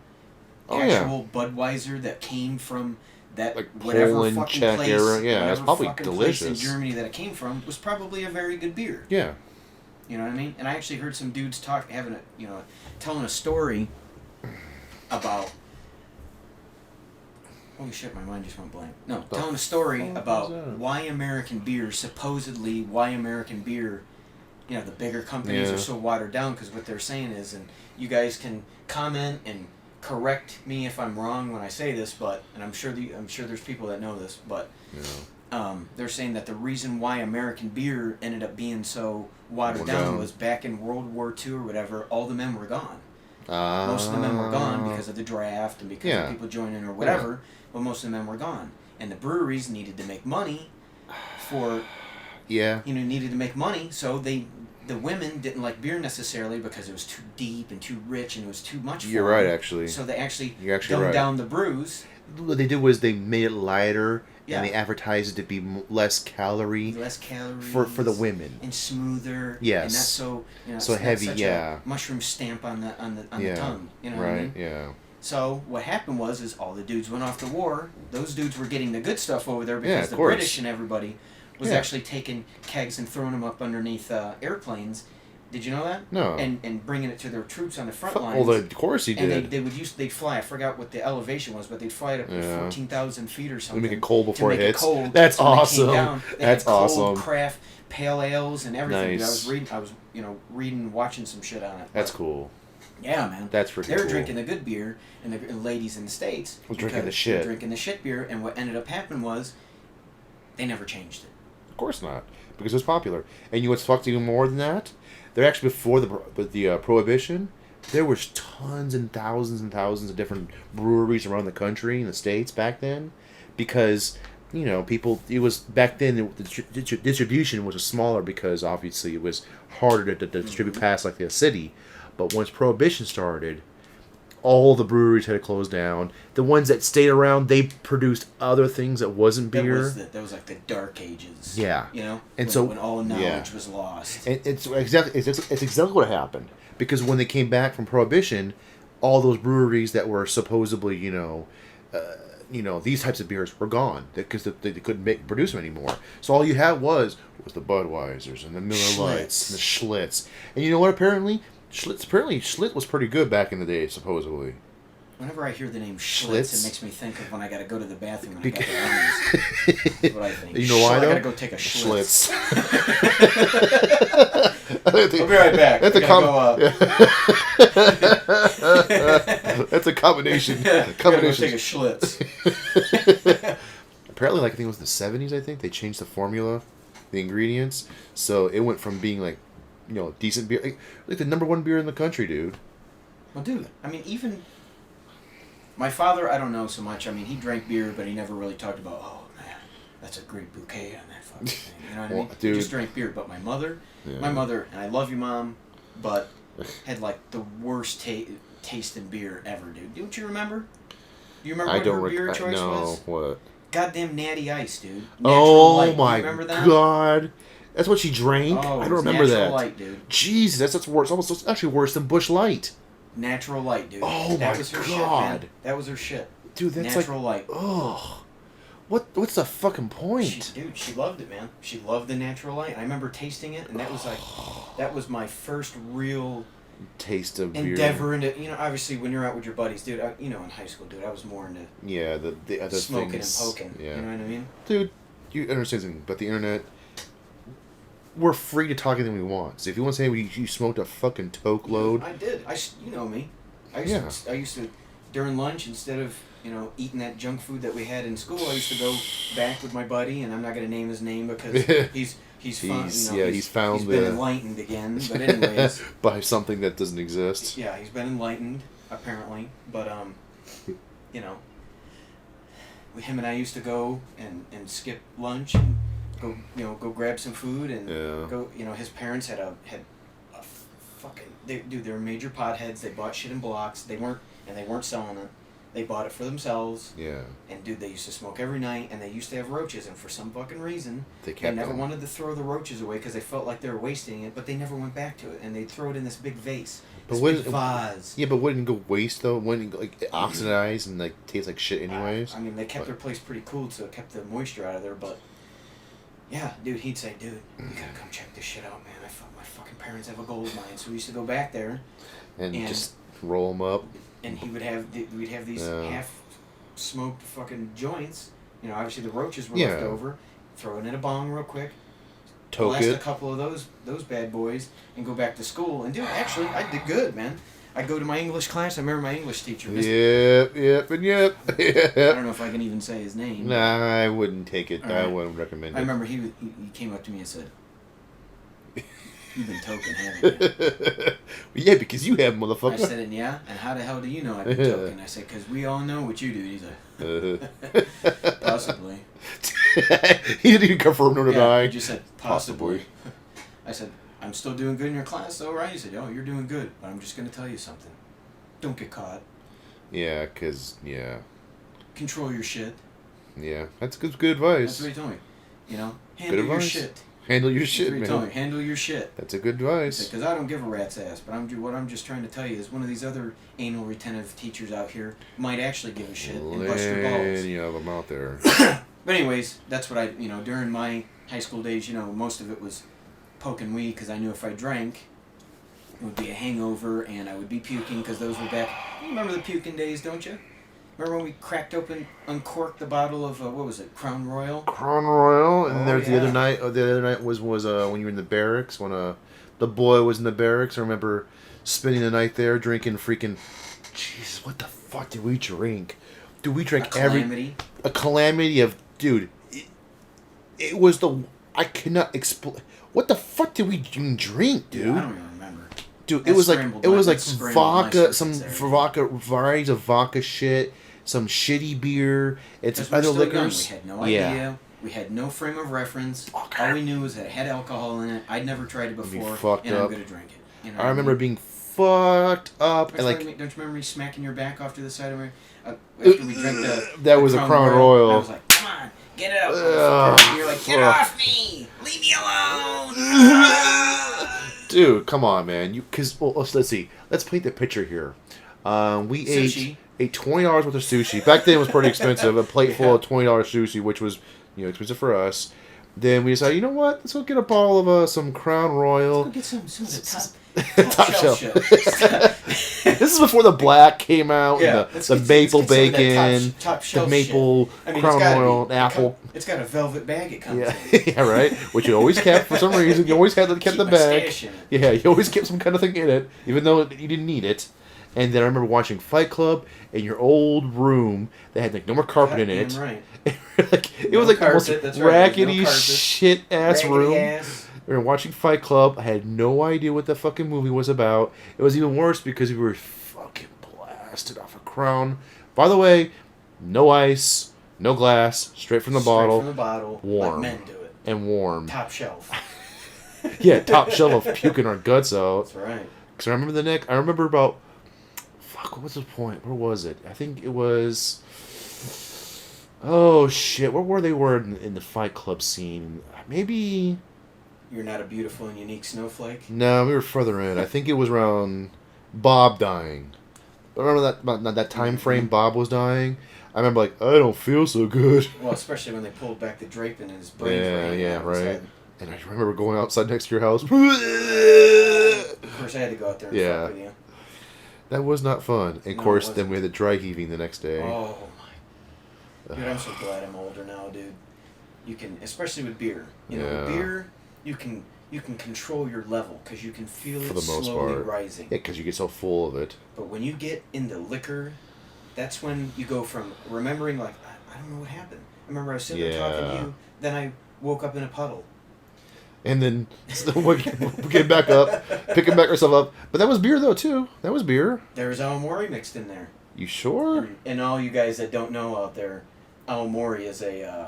actual Budweiser that came from that like whatever Poland, fucking Czech place, era. Yeah, it's probably fucking delicious. Place in Germany that it came from was probably a very good beer. Yeah. You know what I mean? And I actually heard some dudes telling a story about. Holy shit, my mind just went blank. No, telling a story about why American beer, the bigger companies are so watered down, because what they're saying is, and you guys can comment and correct me if I'm wrong when I say this, but, and I'm sure there's people that know this, but they're saying that the reason why American beer ended up being so watered down was back in World War II or whatever, all the men were gone. Most of the men were gone because of the draft and because of people joining or whatever, but most of the men were gone. And the breweries needed to make money needed to make money, so the women didn't like beer necessarily because it was too deep and too rich and it was too much for You're right, actually. So they actually dumbed down the brews. What they did was they made it lighter and they advertised it to be less calories for the women and smoother. Yes, and not so so heavy. A mushroom stamp on the tongue. You know what I mean? Yeah. So what happened was all the dudes went off to war. Those dudes were getting the good stuff over there because the British and everybody was actually taking kegs and throwing them up underneath airplanes. Did you know that? No. And bringing it to their troops on the front lines. Well, of course he did. And they'd fly. I forgot what the elevation was, but they'd fly it up to 14,000 feet or something. To make it cold before it hits. Cold. That's awesome. They That's had cold awesome. craft pale ales and everything. Nice. I was reading, watching some shit on it. That's cool. Yeah, man. That's pretty cool. They were drinking the good beer, and the ladies in the States were drinking the shit. Drinking the shit beer, and what ended up happening was they never changed it. Of course not, because it was popular. And you know what's fucked even more than that? They're actually before the Prohibition. There was tons and thousands of different breweries around the country in the States back then, because people. It was back then the distribution was smaller because obviously it was harder to distribute past like the city. But once Prohibition started, all the breweries had to close down. The ones that stayed around, they produced other things that wasn't beer. That was like the dark ages. Yeah. And when all knowledge was lost. And it's exactly what happened. Because when they came back from Prohibition, all those breweries that were supposedly, these types of beers were gone because they couldn't produce them anymore. So all you had was the Budweisers and the Miller Lights and the Schlitz. And you know what? Apparently Schlitz was pretty good back in the day, supposedly. Whenever I hear the name Schlitz, it makes me think of when I got to go to the bathroom and I got the runs. That's what I think. You know why, though? I got to go take a Schlitz. I'll be right back. That's a combination. Gotta go take a Schlitz. Apparently, I think it was the 70s, I think, they changed the formula, the ingredients. So it went from being decent beer, like the #1 beer in the country, dude. Well, dude, I mean, even my father, I don't know so much. I mean, he drank beer, but he never really talked about, oh man, that's a great bouquet on that fucking thing. You know what I mean? Dude. He just drank beer. But my mother, and I love you, Mom, but had like the worst taste in beer ever, dude. Don't you remember? Do you remember what her beer choice was? No, what? Goddamn Natty Ice, dude. Natural Light. My remember that? God. That's what she drank? Oh, I don't remember that. Natural Light, dude. Jesus, that's worse. It's actually worse than Busch Light. Natural Light, dude. Oh, that my was her God. Shit, man. That was her shit. Dude, that's Natural Light. Oh. What's the fucking point? She loved it, man. She loved the Natural Light. I remember tasting it, and that was my first real taste of endeavor into, obviously when you're out with your buddies, dude, in high school, dude, I was more into the other smoking things. and poking. Yeah. You know what I mean? Dude, you understand something about the internet. We're free to talk anything we want. So if you want to say you smoked a fucking toke load, I did. You know me. I used to during lunch, instead of eating that junk food that we had in school, I used to go back with my buddy, and I'm not going to name his name because he's he's been enlightened again. But anyways, by something that doesn't exist. Yeah, he's been enlightened apparently. But him and I used to go and skip lunch and go grab some food and go. His parents had a fucking they were major potheads. They bought shit in blocks. They weren't selling it. They bought it for themselves. Yeah. And dude, they used to smoke every night, and they used to have roaches, and for some fucking reason, they never wanted to throw the roaches away because they felt like they were wasting it, but they never went back to it, and they'd throw it in this big vase. Big vase. Yeah, but wouldn't it go waste though? Wouldn't it oxidize and taste like shit anyways? I mean, they kept their place pretty cool, so it kept the moisture out of there, but yeah, dude, he'd say, dude, you gotta come check this shit out, man. My fucking parents have a gold mine, so we used to go back there and just roll them up. And we'd have these half-smoked fucking joints. Obviously the roaches were left over. Throw it in a bong real quick. Blast a couple of those bad boys and go back to school. And dude, actually, I did good, man. I'd go to my English class. I remember my English teacher. Yep. I don't know if I can even say his name. Nah, I wouldn't take it. I wouldn't recommend it. I remember he came up to me and said, "You've been token, haven't you?" Yeah, because you have, motherfucker. I said, and yeah? And how the hell do you know I've been token? I said, because we all know what you do. He's like, possibly. He didn't even confirm nor deny. He just said, possibly. I said, I'm still doing good in your class, though, right? He said, oh, you're doing good, but I'm just going to tell you something. Don't get caught. Yeah, because, Control your shit. Yeah, that's good advice. That's what he told me. You know, handle your shit. Handle your shit, man. Told me, handle your shit. That's a good advice. Because I don't give a rat's ass, but what I'm just trying to tell you is one of these other anal retentive teachers out here might actually give a shit and bust your balls. Plenty of them out there. But anyways, that's what during my high school days, most of it was poking weed because I knew if I drank, it would be a hangover and I would be puking because those were back. You remember the puking days, don't you? Remember when we uncorked the bottle of, what was it, Crown Royal? Crown Royal, and there's the other night. The other night was when you were in the barracks, when the boy was in the barracks. I remember spending the night there drinking freaking. Jesus, what the fuck did we drink? Dude, we drank a calamity of dude. It was I cannot explain. What the fuck did we drink, dude? I don't even remember. Dude, it was like vodka, varieties of vodka shit. Some shitty beer. It's other liquors. We had no idea. We had no frame of reference. Okay. All we knew was that it had alcohol in it. I'd never tried it before, and I'm going to drink it. I remember being fucked up. Don't you remember me smacking your back off to the side of me? After we drank that was a Crown Royal. I was like, come on, get it out. And you're like, get off me. Leave me alone. Dude, come on, man. Let's see. Let's paint the picture here. We ate $20 worth of sushi. Back then it was pretty expensive. A plate full of $20 sushi, which was expensive for us. Then we decided, you know what? Let's go get a bottle of some Crown Royal. Let's go get some of the top shelf shit. This is before the black came out. Yeah, and the maple bacon, top shelf the maple Crown Royal, and apple. It's got a velvet bag it comes in. Yeah, right. Which you always kept for some reason. You always kept the bag. Yeah, you always kept some kind of thing in it, even though you didn't need it. And then I remember watching Fight Club in your old room that had no more carpet in it. Right. It was like the most rackety shit ass room. We were watching Fight Club. I had no idea what the fucking movie was about. It was even worse because we were fucking blasted off a Crown. By the way, no ice, no glass, straight from the bottle. Warm. Like men do it. And warm. Top shelf. Yeah, top shelf of puking our guts out. That's right. Because I remember about... What was the point? Where was it? I think it was... Oh, shit. Where were they in the Fight Club scene? Maybe... You're not a beautiful and unique snowflake? No, we were further in. I think it was around Bob dying. Remember that time frame Bob was dying? I remember I don't feel so good. Well, especially when they pulled back the drape in his brain. Yeah, right. And I remember going outside next to your house. Of course, I had to go out there and fuck with you. That was not fun. And of course, then we had the dry heaving the next day. Oh, my. Dude, I'm so glad I'm older now, dude. You can, especially with beer. With beer, you can control your level because you can feel it slowly rising. Yeah, because you get so full of it. But when you get into liquor, that's when you go from remembering, I don't know what happened. I remember I was sitting there talking to you, then I woke up in a puddle. And then we get back up, picking back ourselves up. But that was beer, though, too. That was beer. There was Aomori mixed in there. You sure? And all you guys that don't know out there, Aomori is an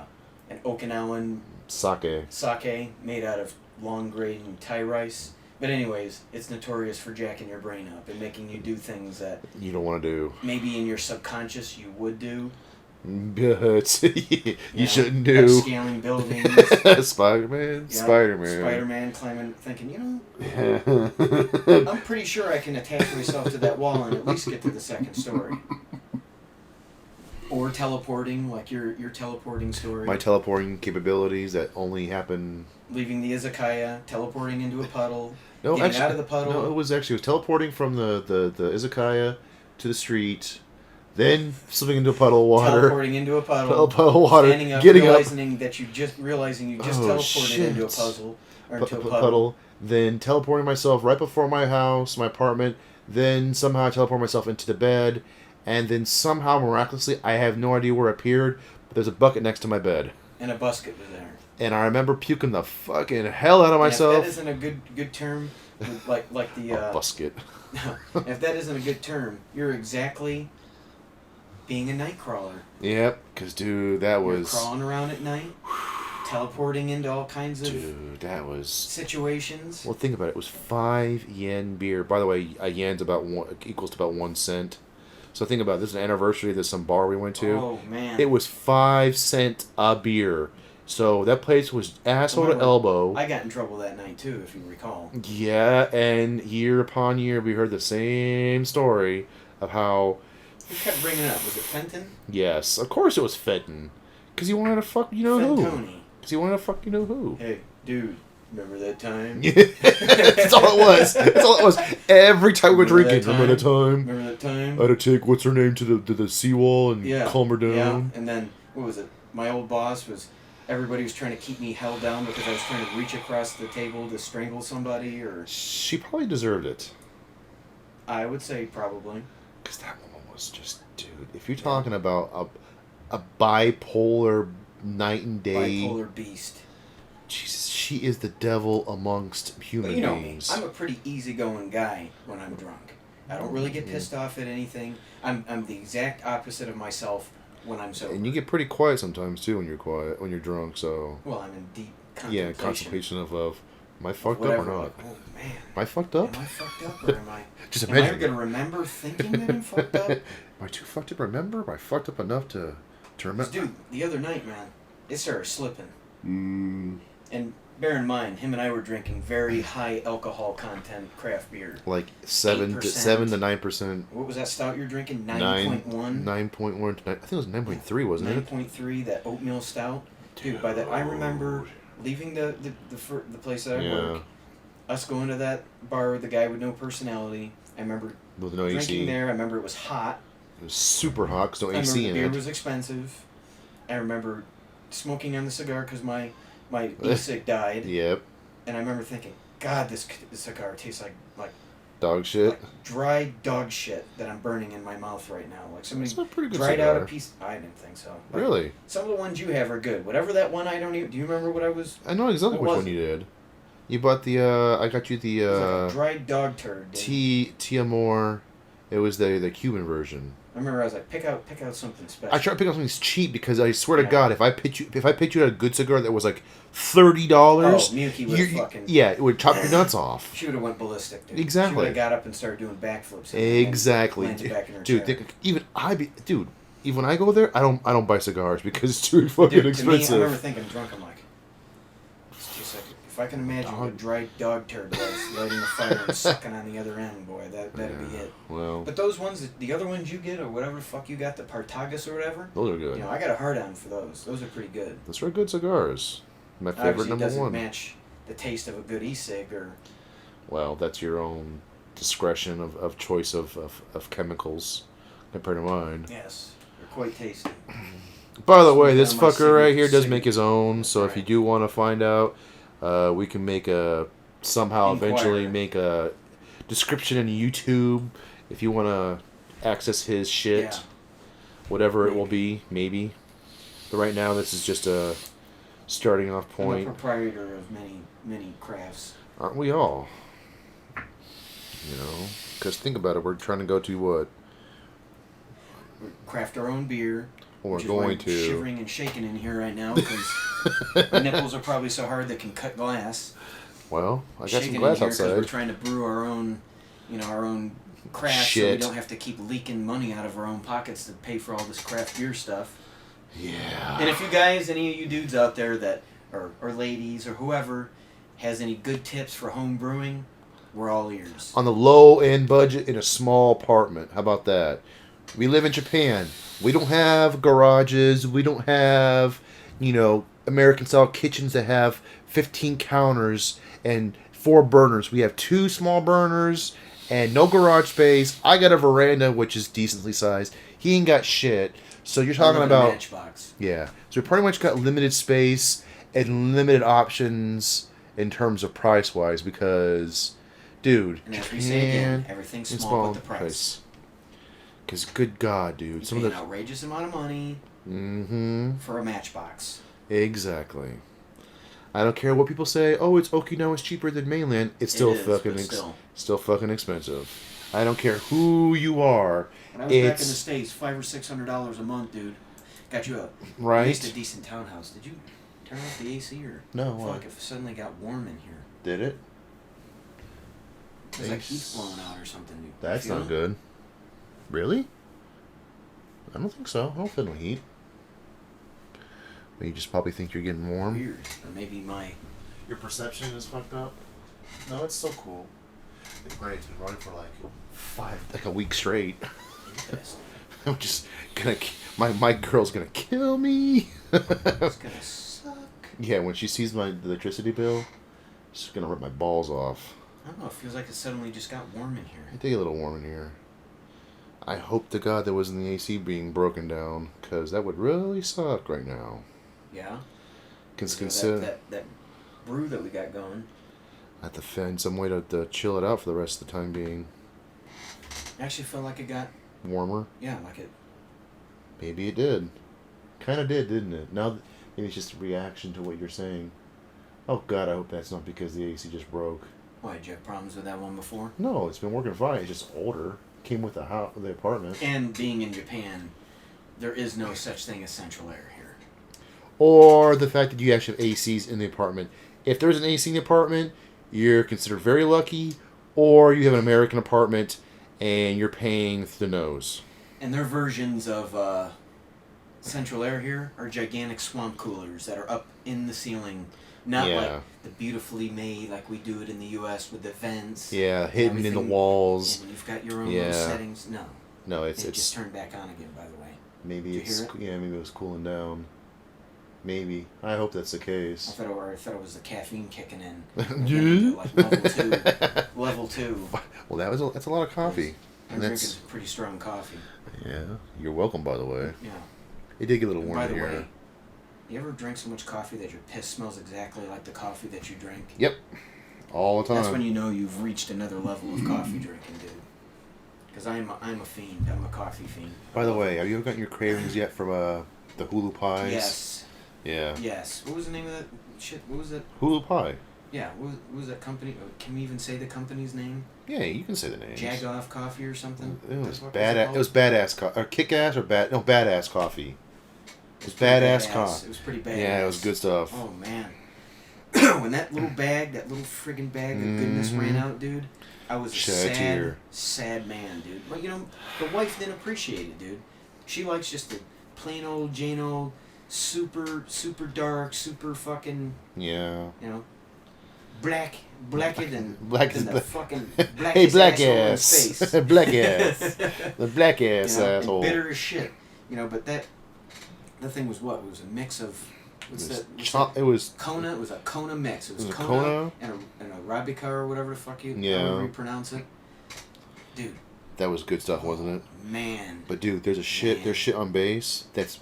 Okinawan sake made out of long-grain Thai rice. But anyways, it's notorious for jacking your brain up and making you do things that... You don't want to do. Maybe in your subconscious you would do. But you shouldn't do. Scaling buildings. Spider-Man. Spider-Man thinking, I'm pretty sure I can attach myself to that wall and at least get to the second story. Or teleporting, like your teleporting story. My teleporting capabilities that only happen... Leaving the izakaya, teleporting into a puddle, getting out of the puddle. No, it was teleporting from the izakaya to the street... Then slipping into a puddle of water. Teleporting into a puddle. Puddle of water. Standing up, realizing you just teleported into a puzzle. Or into a puddle. Then teleporting myself right before my house, my apartment. Then somehow I teleport myself into the bed. And then somehow, miraculously, I have no idea where I appeared, but there's a bucket next to my bed. And a busket was there. And I remember puking the fucking hell out of myself. If that isn't a good term, like the... a busket. If that isn't a good term, you're exactly... being a night crawler. Yep, because, dude, that was... crawling around at night, teleporting into all kinds of... Dude, that was... situations. Well, think about it. It was 5 yen beer. By the way, a yen's equals to about 1 cent. So think about it. This is an anniversary of some bar we went to. Oh, man. It was 5 cents a beer. So that place was asshole to elbow. I got in trouble that night, too, if you recall. Yeah, and year upon year we heard the same story of how... Who kept bringing it up? Was it Fenton? Yes, of course it was Fenton. Because he wanted to fuck you-know-who. Fentoni. Because he wanted to fuck you-know-who. Hey, dude, remember that time? Yeah. That's all it was. That's all it was. Every time we're drinking. Remember that time? Remember that time? I had to take, what's her name, to the seawall and calm her down. Yeah, and then, what was it? My old boss was... Everybody was trying to keep me held down because I was trying to reach across the table to strangle somebody, or... She probably deserved it. I would say probably. Because that woman was just... Dude, if you're talking about a bipolar night and day... Bipolar beast. Jesus, she is the devil amongst human beings. Me. I'm a pretty easygoing guy when I'm drunk. I don't really get pissed off at anything. I'm the exact opposite of myself when I'm sober. And you get pretty quiet sometimes too when you're drunk. So. Well, I'm in deep contemplation. Yeah, contemplation of am I fucked up or not? Oh man. Am I fucked up? Am I fucked up or am I? Just imagine. Am I gonna remember thinking that I'm fucked up? Am I too fucked up to remember? Am I fucked up enough to remember? Dude, the other night, man, it started slipping. And bear in mind, him and I were drinking very high alcohol content craft beer. Like 7 to 9%. What was that stout you're drinking? 9.1? 9.1. I think it was 9.3, wasn't it? 9.3, that oatmeal stout. Dude, by that, I remember leaving the place that I work, us going to that bar with the guy with no personality. I remember with no drinking AC. there. I remember it was hot. It was super hot because no AC in it. The beer was expensive. I remember smoking on the cigar because my e-cig died. Yep. And I remember thinking, God, this cigar tastes like dog shit. Like dry dog shit that I'm burning in my mouth right now. Like somebody dried cigar. out a piece. I didn't think so. Like, really? Some of the ones you have are good. Whatever that one, I don't even. Do you remember what I was? I know exactly which one you did. You bought the. I got you the. It was like a dried dog turd. T-Amore. It was the Cuban version. I remember I was like, pick out something special. I tried to pick out something cheap because I swear to God, if I picked you a good cigar that was like $30, Miyuki would have fucking... Yeah, it would chop your nuts off. She would have went ballistic, dude. Exactly. She would have got up and started doing backflips. Exactly. Even when I go there, I don't buy cigars because it's too fucking expensive. To me, I remember thinking drunk, I'm like, it's just like, if I can imagine what a dry dog turd was, lighting a fire and sucking on the other end, boy, that'd be it. Well, but those ones, the other ones you get, or whatever the fuck you got, the Partagas or whatever, those are good. You know, I got a hard on for those. Those are pretty good. Those are good cigars. My favorite Obviously, number doesn't one. Match the taste of a good e-cig or. Well, that's your own discretion of choice of chemicals compared to mine. Yes, they're quite tasty. By the way, this fucker right here does make his own, so if you do want to find out, we can make eventually make a description in YouTube if you want to access his shit, whatever it will be, maybe. But right now, this is just a starting off point. I'm a proprietor of many crafts. Aren't we all? You know, because think about it, we're trying to go to what? We craft our own beer. We're going to. I'm shivering and shaking in here right now because my nipples are probably so hard they can cut glass. Well, I got some glass outside. We're trying to brew our own craft, so we don't have to keep leaking money out of our own pockets to pay for all this craft beer stuff. Yeah. And if you guys, any of you dudes out there that, or ladies or whoever, has any good tips for home brewing, we're all ears. On the low end budget in a small apartment. How about that? We live in Japan. We don't have garages. We don't have, American style kitchens that have 15 counters and 4 burners. We have 2 small burners and no garage space. I got a veranda, which is decently sized. He ain't got shit. So you're talking about Matchbox. Yeah. So we pretty much got limited space and limited options in terms of price wise because, dude, and as we say again, everything's small but the price. Because good God, dude, you pay an outrageous amount of money for a Matchbox. Exactly. I don't care what people say. Oh, it's Okinawa's cheaper than mainland. It's still still fucking expensive. I don't care who you are. When I was back in the States, $500 or $600 a month, dude. Got you at least a decent townhouse. Did you turn off the AC or? No. I feel like it suddenly got warm in here. Did it? It's like heat's blowing out or something. That's not good. Really? I don't think so. I don't feel no heat. But you just probably think you're getting warm. Weird. Or maybe your perception is fucked up. No, it's so cool. It's been running for like a week straight. I'm just gonna. My girl's gonna kill me. It's gonna suck. Yeah, when she sees the electricity bill, she's gonna rip my balls off. I don't know. It feels like it suddenly just got warm in here. It did get a little warm in here. I hope to God there wasn't the AC being broken down, because that would really suck right now. Yeah. Consider that brew that we got going. I have to find some way to chill it out for the rest of the time being. I actually felt like it got warmer. Yeah, like it. Maybe it did. Kind of did, didn't it? Now, maybe it's just a reaction to what you're saying. Oh God, I hope that's not because the AC just broke. Why, did you have problems with that one before? No, it's been working fine. It's just older. Came with the apartment. And being in Japan, there is no such thing as central air here. Or the fact that you actually have ACs in the apartment. If there's an AC in the apartment, you're considered very lucky. Or you have an American apartment and you're paying through the nose. And their versions of central air here are gigantic swamp coolers that are up in the ceiling. Not like the beautifully made, like we do it in the U.S. with the vents. Yeah, hidden in the walls. And you've got your own little settings. No, it's just turned back on again. By the way, maybe maybe it was cooling down. Maybe I hope that's the case. I thought it was the caffeine kicking in. Like level two. Well, that's a lot of coffee. I'm drinking pretty strong coffee. Yeah, you're welcome. By the way. Yeah. It did get a little warm by the here. Way, you ever drink so much coffee that your piss smells exactly like the coffee that you drink? Yep. All the time. That's when you know you've reached another level of coffee drinking, dude. Because I'm a fiend. I'm a coffee fiend. By the way, have you ever gotten your cravings yet from the hulu pies? Yes. Yeah. Yes. What was the name of that shit? What was it? Hulu pie. Yeah. What was that company? Can we even say the company's name? Yeah, you can say the name. Jagoff Coffee or something? It was badass. It was badass. Or kick-ass or badass coffee. It was badass coffee. It was pretty badass. Yeah, it was good stuff. Oh, man. When that little friggin' bag of goodness ran out, dude, I was a sad man, dude. But, the wife didn't appreciate it, dude. She likes just the plain old, Jane old, super, super dark, super fucking, blacker than the fucking blackest hey, black ass. Face. Black ass. The black ass asshole. Bitter as shit. But that thing was what? It was a mix of... It was Kona. It was a Kona mix. It was Kona and a Arabica or whatever the fuck however you pronounce it. Dude. That was good stuff, wasn't it? Man. But dude, there's shit on base that's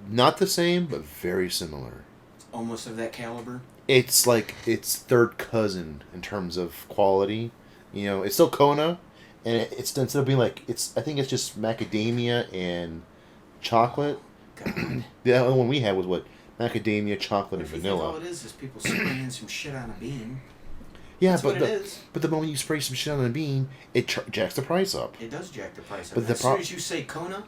not the same, but very similar. Almost of that caliber? It's like its third cousin in terms of quality. It's still Kona, and it's instead of being like I think it's just macadamia and chocolate. God. The other one we had was what? Macadamia, chocolate, and vanilla. All it is people spraying some shit on a bean. Yeah, That's what it is. But the moment you spray some shit on a bean, it jacks the price up. It does jack the price up. But as soon as you say Kona,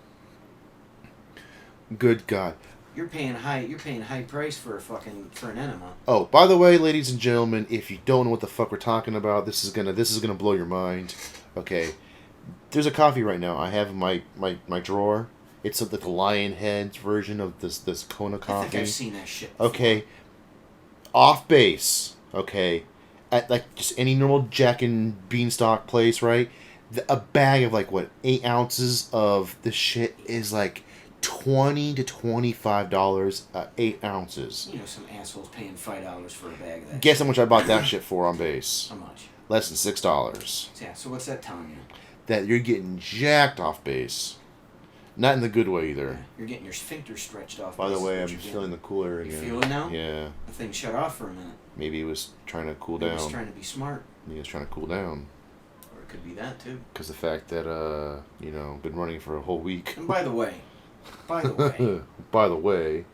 good God, you're paying high price for an enema. Oh, by the way, ladies and gentlemen, if you don't know what the fuck we're talking about, this is gonna blow your mind. Okay, there's a coffee right now I have in my drawer. It's the lion heads version of this Kona coffee. I think I've seen that shit before. Okay. Off base. Okay. At just any normal Jack and Beanstalk place, right? A bag of 8 ounces of this shit is $20 to $25 8 ounces. Some assholes paying $5 for a bag of that. Guess how much I bought that shit for on base? How much? Less than $6. Yeah. So what's that telling you? That you're getting jacked off base. Not in the good way either. Yeah, you're getting your sphincter stretched off. By the way, I'm feeling the cooler again. You feel it now? Yeah. The thing shut off for a minute. Maybe it was trying to cool down. He was trying to be smart. Maybe it was trying to cool down. Or it could be that too. Because the fact that been running for a whole week. And by the way. By the way.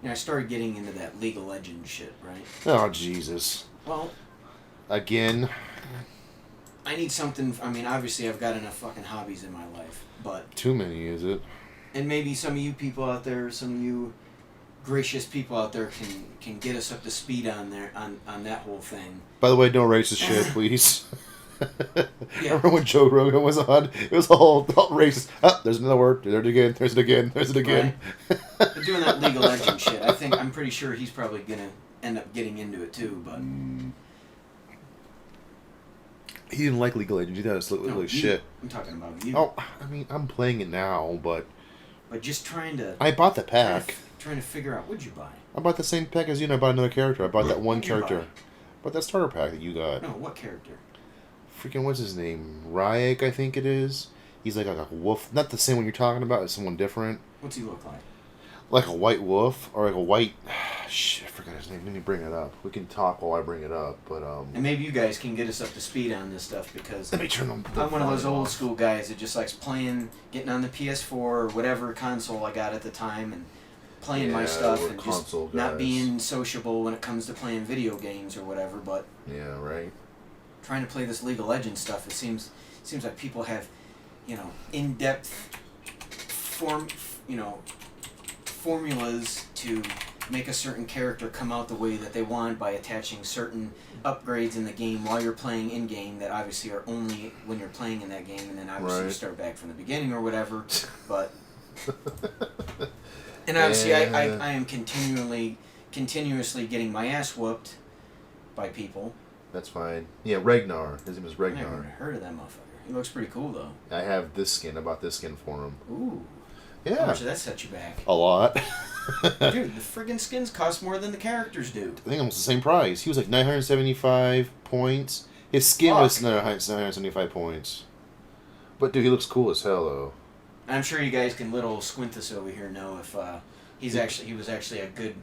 I started getting into that League of Legends shit, right? Oh Jesus. Well. Again. I need something. I mean, obviously, I've got enough fucking hobbies in my life, but too many, is it? And maybe some of you people out there, some of you gracious people out there, can get us up to speed on that whole thing. By the way, don't racist shit, please. I remember when Joe Rogan was on, it was all racist. Oh, there's another word. There's it again. There's it again. There's it again. Right. They're doing that legal legend shit. I'm pretty sure he's probably gonna end up getting into it too. But he didn't like League of Legends. He thought it was like shit. I'm talking about you. Oh, I mean, I'm playing it now, but just trying to. I bought the pack. Trying to figure out, what'd you buy? I bought the same pack as you, and I bought another character. I bought that one character. But that starter pack that you got. No, what character? Freaking, what's his name? Ryek, I think it is. He's like a wolf. Not the same one you're talking about. It's someone different. What's he look like? Like a white wolf, or like a white... Shit, I forgot his name. Let me bring it up. We can talk while I bring it up, but And maybe you guys can get us up to speed on this stuff, because... Let me turn them... I'm one of those old school guys that just likes playing, getting on the PS4 or whatever console I got at the time, and playing my stuff, and just not being sociable when it comes to playing video games or whatever, but... Yeah, right. Trying to play this League of Legends stuff, it seems like people have, in-depth formulas to make a certain character come out the way that they want by attaching certain upgrades in the game while you're playing in-game that obviously are only when you're playing in that game, and then obviously you start back from the beginning or whatever, but... And obviously I am continuously getting my ass whooped by people. That's fine. Yeah, Ragnar. His name is Ragnar. I've never heard of that motherfucker. He looks pretty cool, though. I have this skin. I bought this skin for him. Ooh. Yeah. How much did that set you back? A lot. Dude, the friggin' skins cost more than the characters do. I think almost the same price. He was like 975 points. His skin was 975 points. But, dude, he looks cool as hell, though. I'm sure you guys can little Squintus over here know if he was actually a good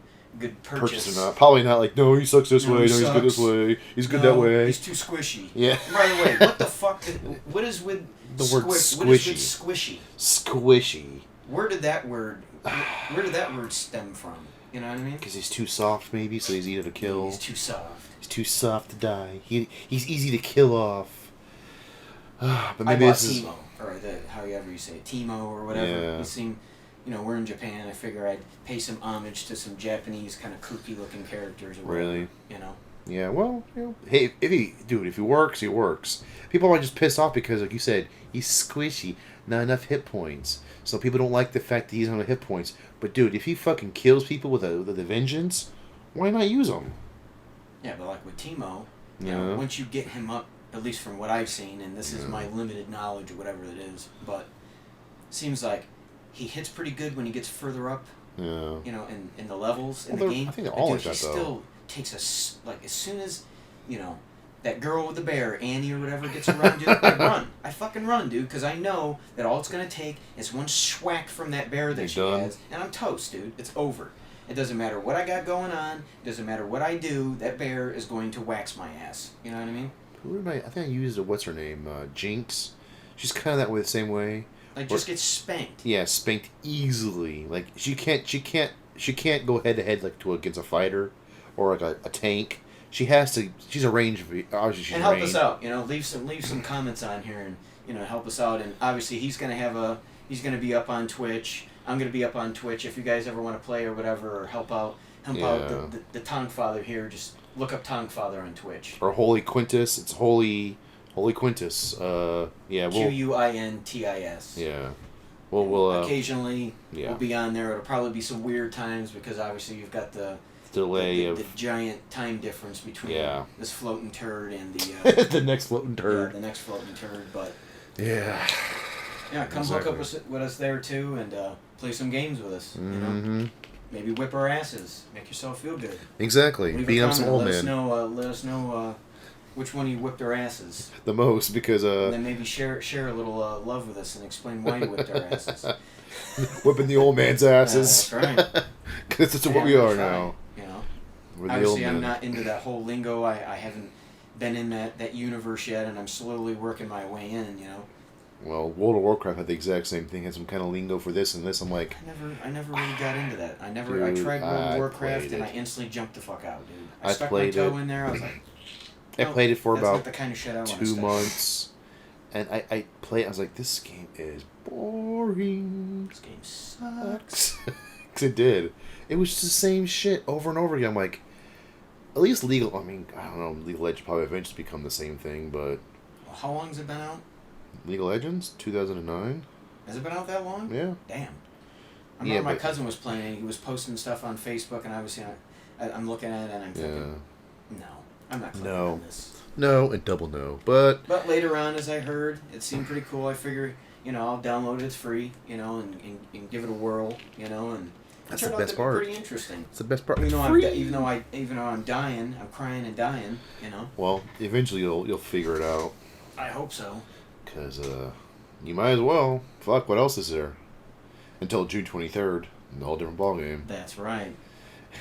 purchase. Or not. Probably not like, no, he sucks this way, he's good this way, he's good that way. He's too squishy. Yeah. By the way, what the fuck what is with the word squishy? What is with squishy? Squishy. Where did that word stem from? You know what I mean? Because he's too soft, maybe, so he's easy to kill. He's too soft. He's too soft to die. He's easy to kill off. But maybe this is... Timo, or however you say it, Timo or whatever. Yeah. He seemed, we're in Japan. I figure I'd pay some homage to some Japanese kind of kooky looking characters or whatever. Really? Yeah, well, hey, if he works, he works. People might just piss off because, like you said, he's squishy, not enough hit points. So people don't like the fact that he's on the hit points. But dude, if he fucking kills people with a vengeance, why not use him? Yeah, but like with Timo, once you get him up, at least from what I've seen, and this is my limited knowledge or whatever it is, but seems like he hits pretty good when he gets further up. Yeah. In the levels in the game. I think they're all like that, though. Still takes as soon as, that girl with the bear, Annie or whatever, gets around, dude, I run. I fucking run, dude, because I know that all it's going to take is one schwack from that bear that she has, and I'm toast, dude. It's over. It doesn't matter what I got going on. It doesn't matter what I do. That bear is going to wax my ass. You know what I mean? I think I used what's her name? Jinx. She's kind of that way, the same way. Like, just gets spanked. Yeah, spanked easily. Like, she can't go head to head like against a fighter or like a tank. She has to. She's a range. Obviously, she's and help us out. Leave some comments on here and help us out. And obviously, he's gonna be up on Twitch. I'm gonna be up on Twitch. If you guys ever want to play or whatever, or help out the Tongue Father here, just look up Tongue Father on Twitch. Or Holy Quintus. It's Holy Quintus. Quintis. Yeah. We'll occasionally we'll be on there. It'll probably be some weird times because obviously you've got the delay the giant time difference between this floating turd and the the next floating turd. Yeah, the next floating turd, but yeah, come hook up with us there too and play some games with us. Mm-hmm. Maybe whip our asses, make yourself feel good. Exactly. Beat up some old men. Let us know which one you whipped our asses the most, because and then maybe share a little love with us and explain why you whipped our asses. Whipping the old man's asses. That's right. Because that's what we are now. Obviously, I'm not into that whole lingo. I haven't been in that universe yet, and I'm slowly working my way in. Well, World of Warcraft had the exact same thing. Had some kind of lingo for this and this. I'm like, I never really got into that. I tried World of Warcraft and I instantly jumped the fuck out, dude. I stuck my toe in there. I was like, I played it for about the kind of shit I 2 months, and I played. I was like, this game is boring. This game sucks. Because it did. It was just the same shit over and over again. I'm like, at least League of Legends probably eventually become the same thing, but... How long has it been out? League of Legends, 2009. Has it been out that long? Yeah. Damn. I remember my cousin was playing. He was posting stuff on Facebook, and I was, I'm looking at it, and I'm thinking, no, I'm not clicking on this. No, and double no. But later on, as I heard, it seemed pretty cool. I figure, I'll download it. It's free, and give it a whirl, and that's the best part. Pretty interesting. It's the best part. Even though I'm dying, I'm crying and dying, Well, eventually you'll figure it out. I hope so. Because you might as well. Fuck, what else is there? Until June 23rd, a whole different ballgame. That's right.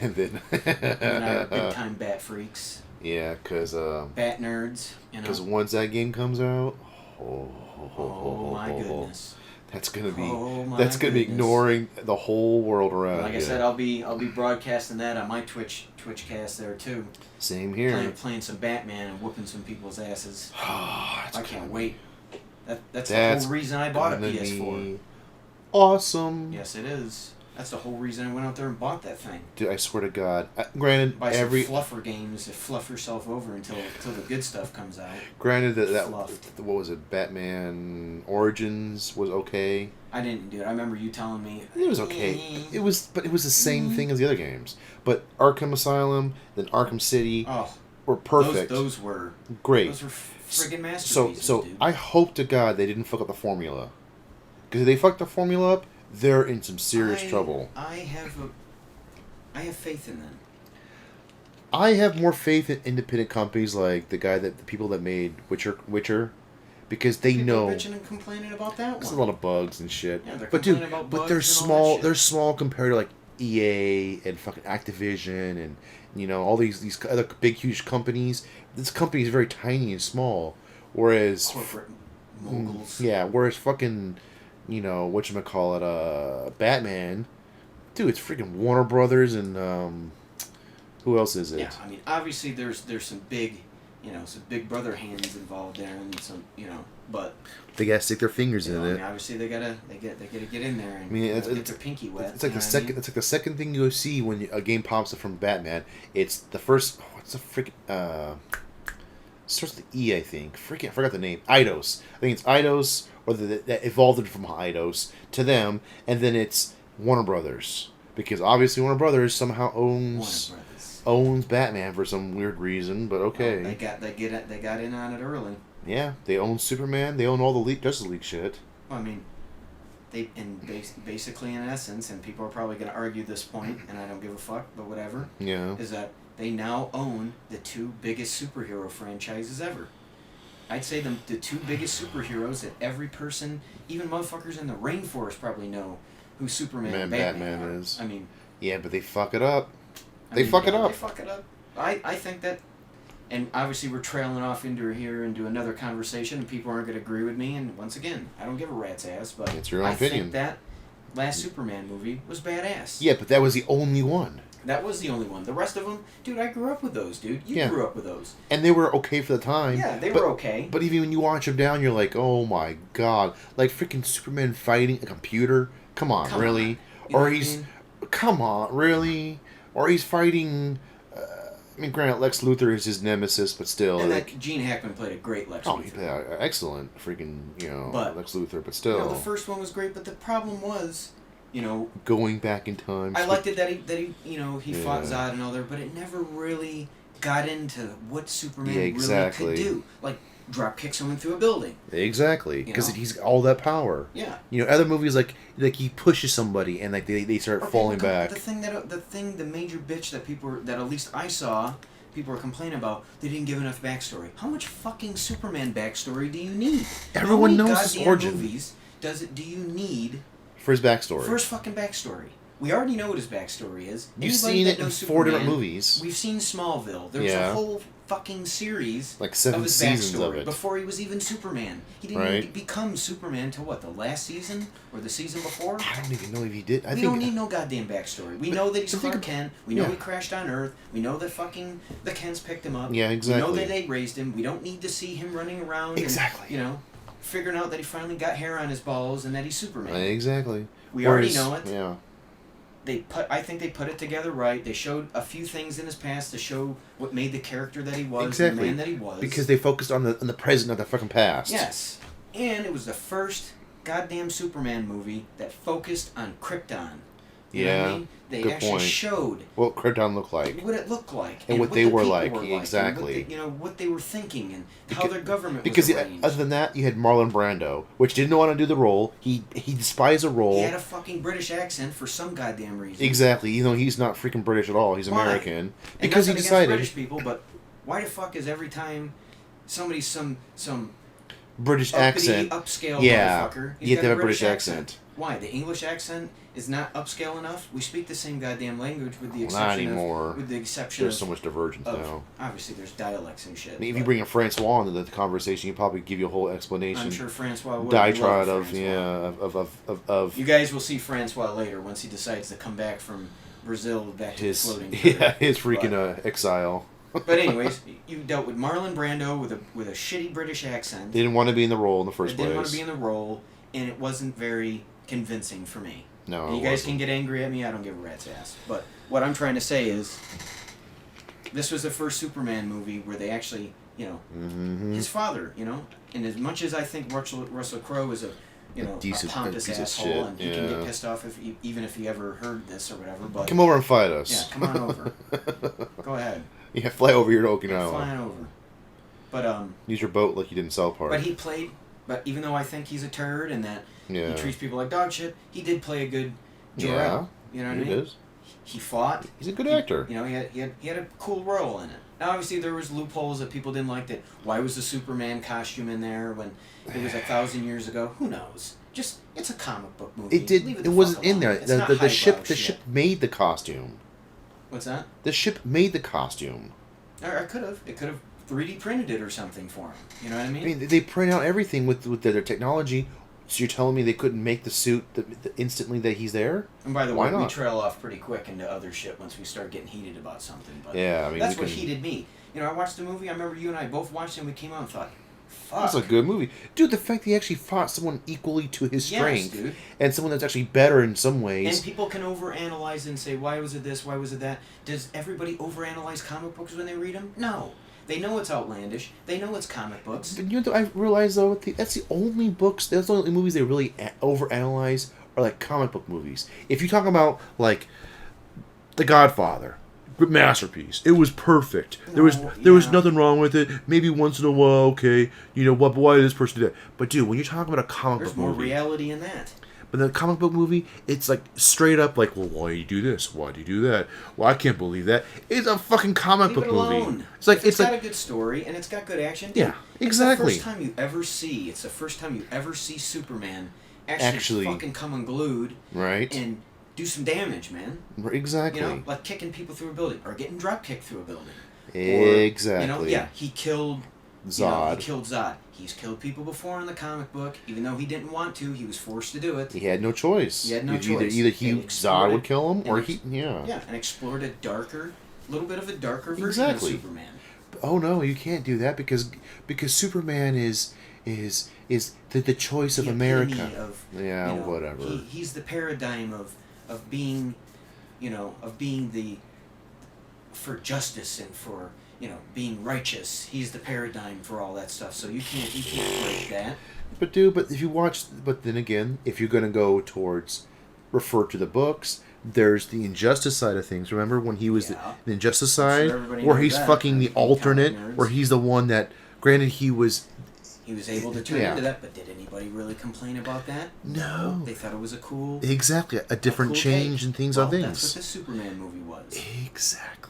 And then... and I are big time bat freaks. Yeah, because... bat nerds, Because once that game comes out... Oh my goodness. That's gonna be ignoring the whole world around. Like I said, I'll be broadcasting that on my Twitch cast there too. Same here. Playing some Batman and whooping some people's asses. I can't wait. That's the whole reason I bought a PS4. Awesome. Yes, it is. That's the whole reason I went out there and bought that thing. Dude, I swear to God. Granted, buy some fluffer games to fluff yourself over until the good stuff comes out. Granted, that what was it? Batman Origins was okay. I didn't do it. I remember you telling me it was okay. It was the same thing as the other games. But Arkham Asylum, then Arkham City, were perfect. Those were great. Those were friggin' masterpieces. So dude. I hope to God they didn't fuck up the formula. Because if they fuck the formula up, they're in some serious trouble. I have faith in them. I have more faith in independent companies like the people that made Witcher, because they know. Bitching and complaining about that one. There's a lot of bugs and shit. Yeah, but they're small. They're small compared to like EA and fucking Activision and all these other big huge companies. This company is very tiny and small, whereas corporate moguls. Yeah, whereas fucking. Whatchamacallit, Batman. Dude, it's freaking Warner Brothers and, who else is it? Yeah, I mean, obviously there's some big, some big brother hands involved there and some, but... They gotta stick their fingers in it. I mean, obviously they gotta get in there and get their pinky wet. It's like it's like the second thing you see when a game pops up from Batman. It's the first, what's the freaking, starts with the E, I think. Freaking, I forgot the name. Eidos. I think it's Eidos, or that evolved from Eidos to them, and then it's Warner Brothers, because obviously Warner Brothers somehow owns Batman for some weird reason. But okay, they got in on it early. Yeah, they own Superman. They own all the Justice League shit. Well, I mean, basically in essence, and people are probably going to argue this point, and I don't give a fuck, but whatever. Yeah. Is that they now own the two biggest superhero franchises ever. I'd say the two biggest superheroes that every person, even motherfuckers in the rainforest, probably know who Superman and Batman are. is. I mean... Yeah, but they fuck it up. They fuck it up. I think that... And obviously we're trailing off into another conversation, and people aren't going to agree with me, and once again, I don't give a rat's ass, but... It's your own opinion. I think that last Superman movie was badass. Yeah, but that was the only one. That was the only one. The rest of them, dude, I grew up with those, dude. You grew up with those. And they were okay for the time. Yeah, they were okay. But even when you watch them down, you're like, oh my god. Like freaking Superman fighting a computer? Come on, really? Come on, really? Or he's fighting... I mean, granted, Lex Luthor is his nemesis, but still... And that Gene Hackman played a great Lex Luthor. Oh, he played excellent freaking, but, Lex Luthor, but still... the first one was great, but the problem was... going back in time. I liked it that he fought Zod and all that, but it never really got into what Superman really could do. Like, drop kick someone through a building. Exactly, because he's all that power. Yeah. Other movies like he pushes somebody and like they start falling back. The major bitch that at least I saw, people were complaining about, they didn't give enough backstory. How much fucking Superman backstory do you need? Everyone knows his origin. Movies do you need? For his backstory. For his fucking backstory. We already know what his backstory is. You've seen it in 4 different movies. We've seen Smallville. There was a whole fucking series like 7 seasons of it. Before he was even Superman. He didn't even become Superman till what, the last season? Or the season before? I don't even know if he did. We don't need no goddamn backstory. We know that he's Clark Kent. We know he crashed on Earth. We know that fucking the Kents picked him up. Yeah, exactly. We know that they raised him. We don't need to see him running around and, figuring out that he finally got hair on his balls and that he's Superman. Exactly. We already know it. Yeah. I think they put it together right. They showed a few things in his past to show what made the character that he was, exactly. the man that he was. Because they focused on the present, not the fucking past. Yes. And it was the first goddamn Superman movie that focused on Krypton. You know what I mean? They actually showed what Krypton looked like, what it looked like, and what they were like. Exactly. What they were thinking, and how their government was because arranged. Other than that, you had Marlon Brando, which didn't want to do the role. He despised the role. He had a fucking British accent for some goddamn reason. Exactly. Even though he's not freaking British at all, he's American. Because he decided. British people, but why the fuck is every time somebody's some British accent, upscale motherfucker, you have to have a British accent. Why? The English accent is not upscale enough? We speak the same goddamn language with the exception not anymore. There's so much divergence now. Obviously, there's dialects and shit. I mean, if you bring a Francois into the conversation, he'd probably give you a whole explanation. I'm sure Francois would. Diatribe of. You guys will see Francois later once he decides to come back from Brazil back to his floating. Yeah, his freaking exile. But anyways, you dealt with Marlon Brando with a shitty British accent. They didn't want to be in the role in the first place. They didn't want to be in the role, and it wasn't very convincing for me. No, and you guys can get angry at me. I don't give a rat's ass. But what I'm trying to say is, this was the first Superman movie where they actually, his father, and as much as I think Russell Crowe is a pompous asshole, and he can get pissed off even if he ever heard this or whatever. But come over and fight us. Yeah, come on over. Go ahead. Yeah, fly over here to Okinawa. Flying over. But use your boat like you did in South Park. But even though I think he's a turd and that he treats people like dog shit, he did play a good Jor-El. You know what I mean? He fought. He's a good actor. He had a cool role in it. Now, obviously, there was loopholes that people didn't like. That why was the Superman costume in there when it was 1,000 years ago? Who knows? Just it's a comic book movie. It wasn't in there. The ship made the costume. What's that? The ship made the costume. Or it could have 3D printed it or something for him. You know what I mean? I mean, they print out everything with their technology. So you're telling me they couldn't make the suit instantly that he's there? And by the way, we trail off pretty quick into other shit once we start getting heated about something. But yeah, I mean, that's what heated me. I watched the movie. I remember you and I both watched it and we came out and thought, fuck. That's a good movie. Dude, the fact that he actually fought someone equally to his strength. Yes, dude. And someone that's actually better in some ways. And people can overanalyze and say, why was it this, why was it that? Does everybody overanalyze comic books when they read them? No. They know it's outlandish. They know it's comic books. But I realize, though, that's the only books, that's the only movies they really overanalyze are, like, comic book movies. If you talk about, like, The Godfather, masterpiece. It was perfect. There was nothing wrong with it. Maybe once in a while, okay, but why did this person do that? But, dude, when you're talking about a comic book movie... There's more reality in that. But the comic book movie, it's like straight up like, well, why do you do this? Why do you do that? Well, I can't believe that. It's a fucking comic book movie. It's got a good story and it's got good action. Dude, yeah, exactly. It's the first time you ever see Superman actually fucking come unglued, right, and do some damage, man. Exactly. Like kicking people through a building or getting drop kicked through a building. Exactly. He killed Zod. He killed Zod. He's killed people before in the comic book, even though he didn't want to. He was forced to do it. He had no choice. He had no choice. Either Zod would kill him, or and explored a little bit of a darker version of Superman. Oh no, you can't do that because Superman is the choice of America. Whatever. He's the paradigm of being, for justice and for. Being righteous. He's the paradigm for all that stuff. So you can't break that. But then again, if you're going to go towards refer to the books, there's the injustice side of things. Remember when he was the injustice side, where he's fucking the alternate, where he's the one that, granted, he was able to turn into that, but did anybody really complain about that? No. They thought it was a different change and things on things. That's what the Superman movie was. Exactly.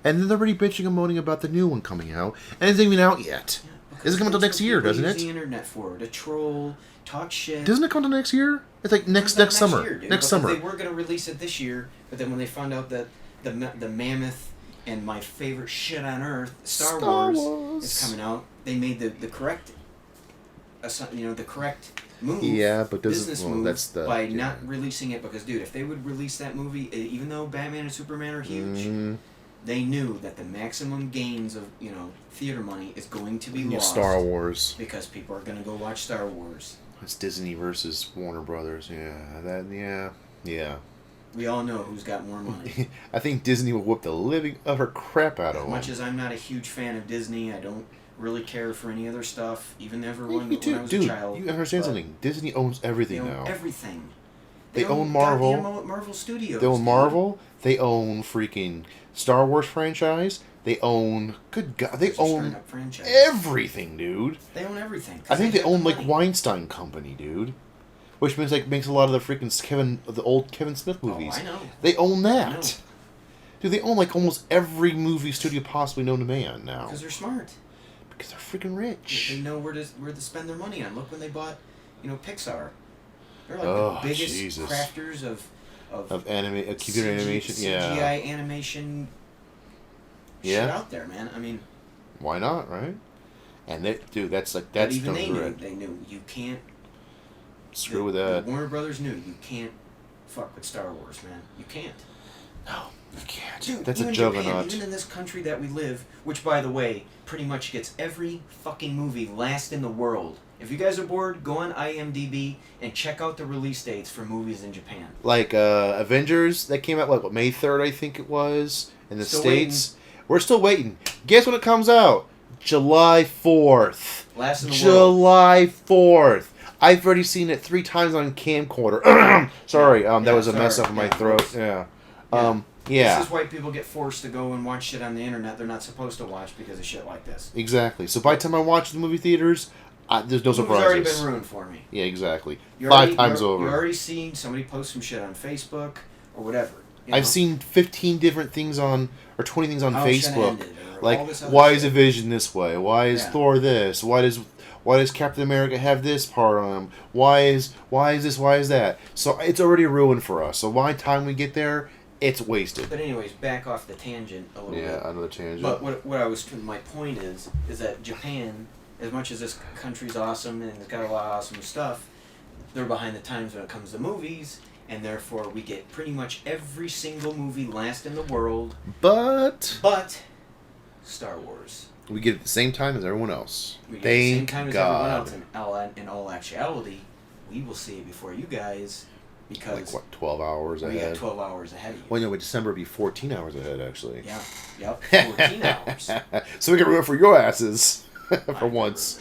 And then they're already bitching and moaning about the new one coming out. And it's not even out yet. It's coming until next year, doesn't it? Use the internet for it. To troll, talk shit. Doesn't it come until next year? It's like next summer. Year, next summer. They were going to release it this year, but then when they found out that the mammoth and my favorite shit on earth, Star Wars is coming out, they made the correct move. Yeah, but business move by not releasing it because, dude, if they would release that movie, even though Batman and Superman are huge. They knew that the maximum gains of theater money is going to be lost. Star Wars, because people are going to go watch Star Wars. It's Disney versus Warner Brothers. Yeah, We all know who's got more money. I think Disney will whoop the living utter crap out of them. As much as I'm not a huge fan of Disney, I don't really care for any other stuff, even everyone when I was a child. You understand something? Disney owns everything now. Everything. They own Marvel. Marvel Studios. They own Marvel. They own freaking Star Wars franchise. They own... Good God. They own everything, dude. They own everything. I think they own, like, Weinstein Company, dude. Which means, like, makes a lot of the freaking the old Kevin Smith movies. Oh, I know. They own that. Dude, they own, like, almost every movie studio possibly known to man now. Because they're smart. Because they're freaking rich. They know where to spend their money on. Look when they bought, Pixar. They're like the biggest crafters of computer animation. CGI animation shit out there, man. I mean, why not, right? And that's even they knew you can't screw with that. Warner Brothers knew you can't fuck with Star Wars, man. You can't. No, you can't. Dude, that's a juggernaut. Japan, even in this country that we live, which by the way, pretty much gets every fucking movie last in the world. If you guys are bored, go on IMDb and check out the release dates for movies in Japan. Like Avengers, that came out what May 3rd, I think it was, in the States. Waiting. We're still waiting. Guess when it comes out? July 4th. Last in the July 4th. I've already seen it 3 times on camcorder. Sorry, that was a mess up in my throat. Yeah. This is why people get forced to go and watch shit on the internet they're not supposed to watch because of shit like this. Exactly. So by the time I watch the movie theaters, there's no surprises. It's already been ruined for me. Yeah, exactly. 5 times over. You've already seen somebody post some shit on Facebook or whatever. I've seen 15 different things or 20 things on Facebook. Like, why is a Vision this way? Why is Thor this? Why does Captain America have this part on him? Why is this? Why is that? So it's already ruined for us. So by the time we get there, it's wasted. But anyways, back off the tangent a little bit. Yeah, another tangent. But my point is that Japan, as much as this country's awesome and it's got a lot of awesome stuff, they're behind the times when it comes to movies, and therefore we get pretty much every single movie last in the world. But Star Wars. We get it at the same time as everyone else. We get it at the same time as everyone else. In all actuality, we will see it before you guys. Because 12 hours ahead? Yeah, 12 hours ahead of you. Well, December would be 14 hours ahead, actually. Yeah, yep, 14 hours. So we can root for your asses for once.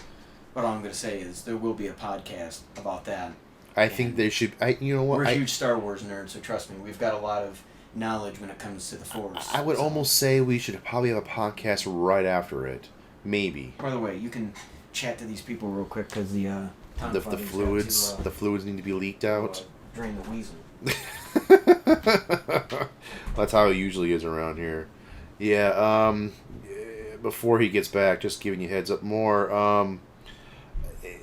But all I'm going to say is there will be a podcast about that. I think they should... you know what? We're huge Star Wars nerds, so trust me, we've got a lot of knowledge when it comes to the Force. I would almost say we should probably have a podcast right after it. Maybe. By the way, you can chat to these people real quick because the fluids need to be leaked out. Drain the weasel. That's how it usually is around here. Yeah, before he gets back, just giving you heads up more,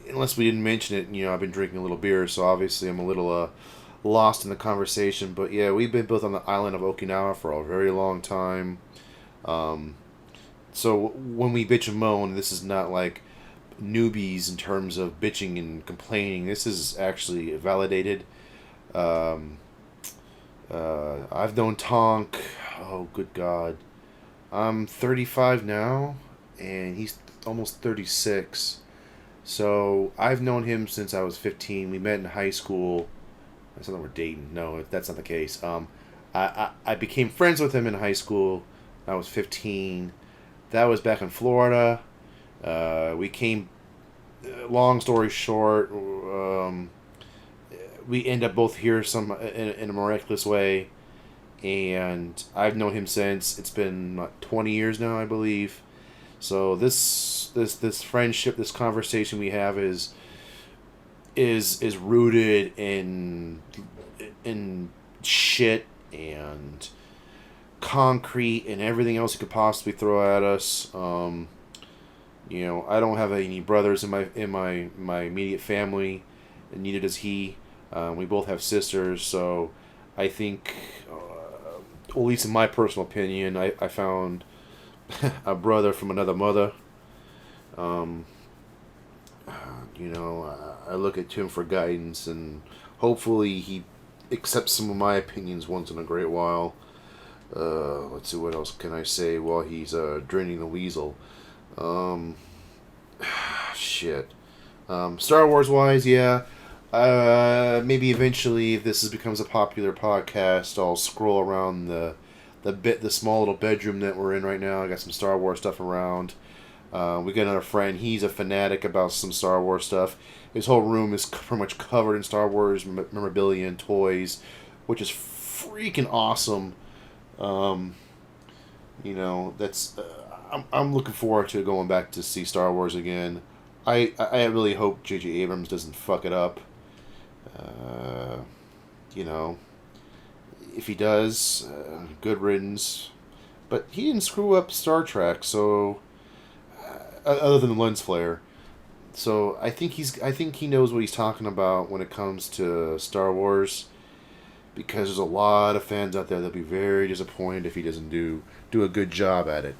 unless we didn't mention it, I've been drinking a little beer, so obviously I'm a little lost in the conversation, but yeah, we've been both on the island of Okinawa for a very long time. So when we bitch and moan, this is not like newbies in terms of bitching and complaining. This is actually validated. I've known Tonk, oh good God, I'm 35 now, and he's almost 36, so I've known him since I was 15. We met in high school. That's not we're dating. No, that's not the case. I became friends with him in high school. I was 15. That was back in Florida. We came, long story short, we end up both here in a miraculous way, and I've known him since. It's been 20 years now, I believe. So this friendship, this conversation we have is rooted in shit and concrete and everything else you could possibly throw at us. I don't have any brothers in my immediate family, and neither does he. We both have sisters, so I think, at least in my personal opinion, I found a brother from another mother. I look at him for guidance, and hopefully he accepts some of my opinions once in a great while. Let's see, what else can I say while he's draining the weasel? Shit. Star Wars wise, yeah. Maybe eventually, if this becomes a popular podcast, I'll scroll around the small little bedroom that we're in right now. I got some Star Wars stuff around. We got another friend. He's a fanatic about some Star Wars stuff. His whole room is pretty much covered in Star Wars memorabilia and toys, which is freaking awesome. That's I'm looking forward to going back to see Star Wars again. I really hope J.J. Abrams doesn't fuck it up. If he does, good riddance. But he didn't screw up Star Trek, so other than the lens flare. So I think he knows what he's talking about when it comes to Star Wars, because there's a lot of fans out there that'll be very disappointed if he doesn't do a good job at it.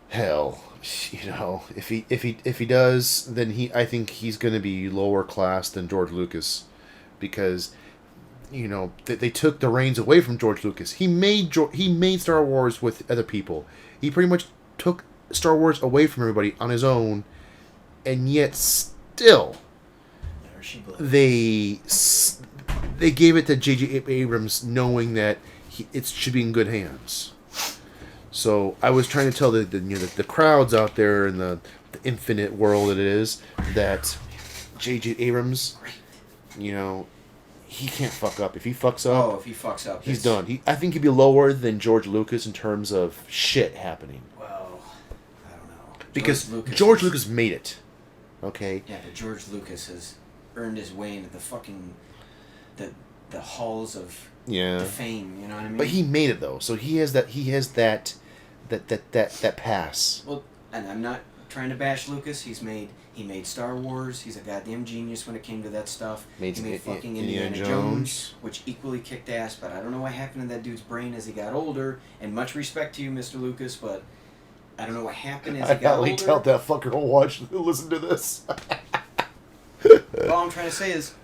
Hell, if he does, then I think he's going to be lower class than George Lucas, because they took the reins away from George Lucas. He made Star Wars with other people. He pretty much took Star Wars away from everybody on his own, and yet still they gave it to J.J. Abrams, knowing that it should be in good hands. So I was trying to tell the crowds out there in the infinite world that it is, that J.J. Abrams, he can't fuck up. If he fucks up, he's done. I think he'd be lower than George Lucas in terms of shit happening. Well, I don't know. Because George Lucas made it. Okay? Yeah, but George Lucas has earned his way into the fucking the halls of the fame, you know what I mean? But he made it though. So he has that pass. Well, and I'm not trying to bash Lucas. He made Star Wars. He's a goddamn genius when it came to that stuff. He made fucking Indiana Jones, which equally kicked ass, but I don't know what happened in that dude's brain as he got older, and much respect to you, Mr. Lucas, but I don't know what happened as he got older. I tell that fucker to listen to this. All I'm trying to say is,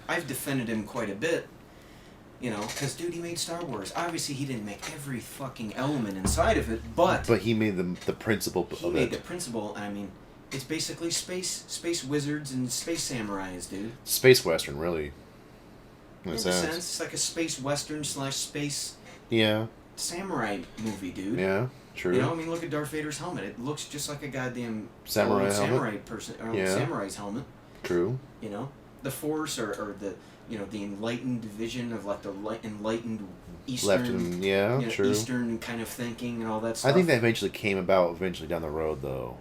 I've defended him quite a bit, because dude, he made Star Wars. Obviously, he didn't make every fucking element inside of it, but he made the principle of it. He made the principle. I mean, it's basically space wizards and space samurais, dude. Space western, really. In a sense, it's like a space western / space. Yeah. Samurai movie, dude. Yeah. True. Look at Darth Vader's helmet. It looks just like a goddamn samurai person or samurai's helmet. True. The Force or the the enlightened vision of like the enlightened Eastern, true. Eastern kind of thinking and all that stuff. I think that eventually came about down the road though.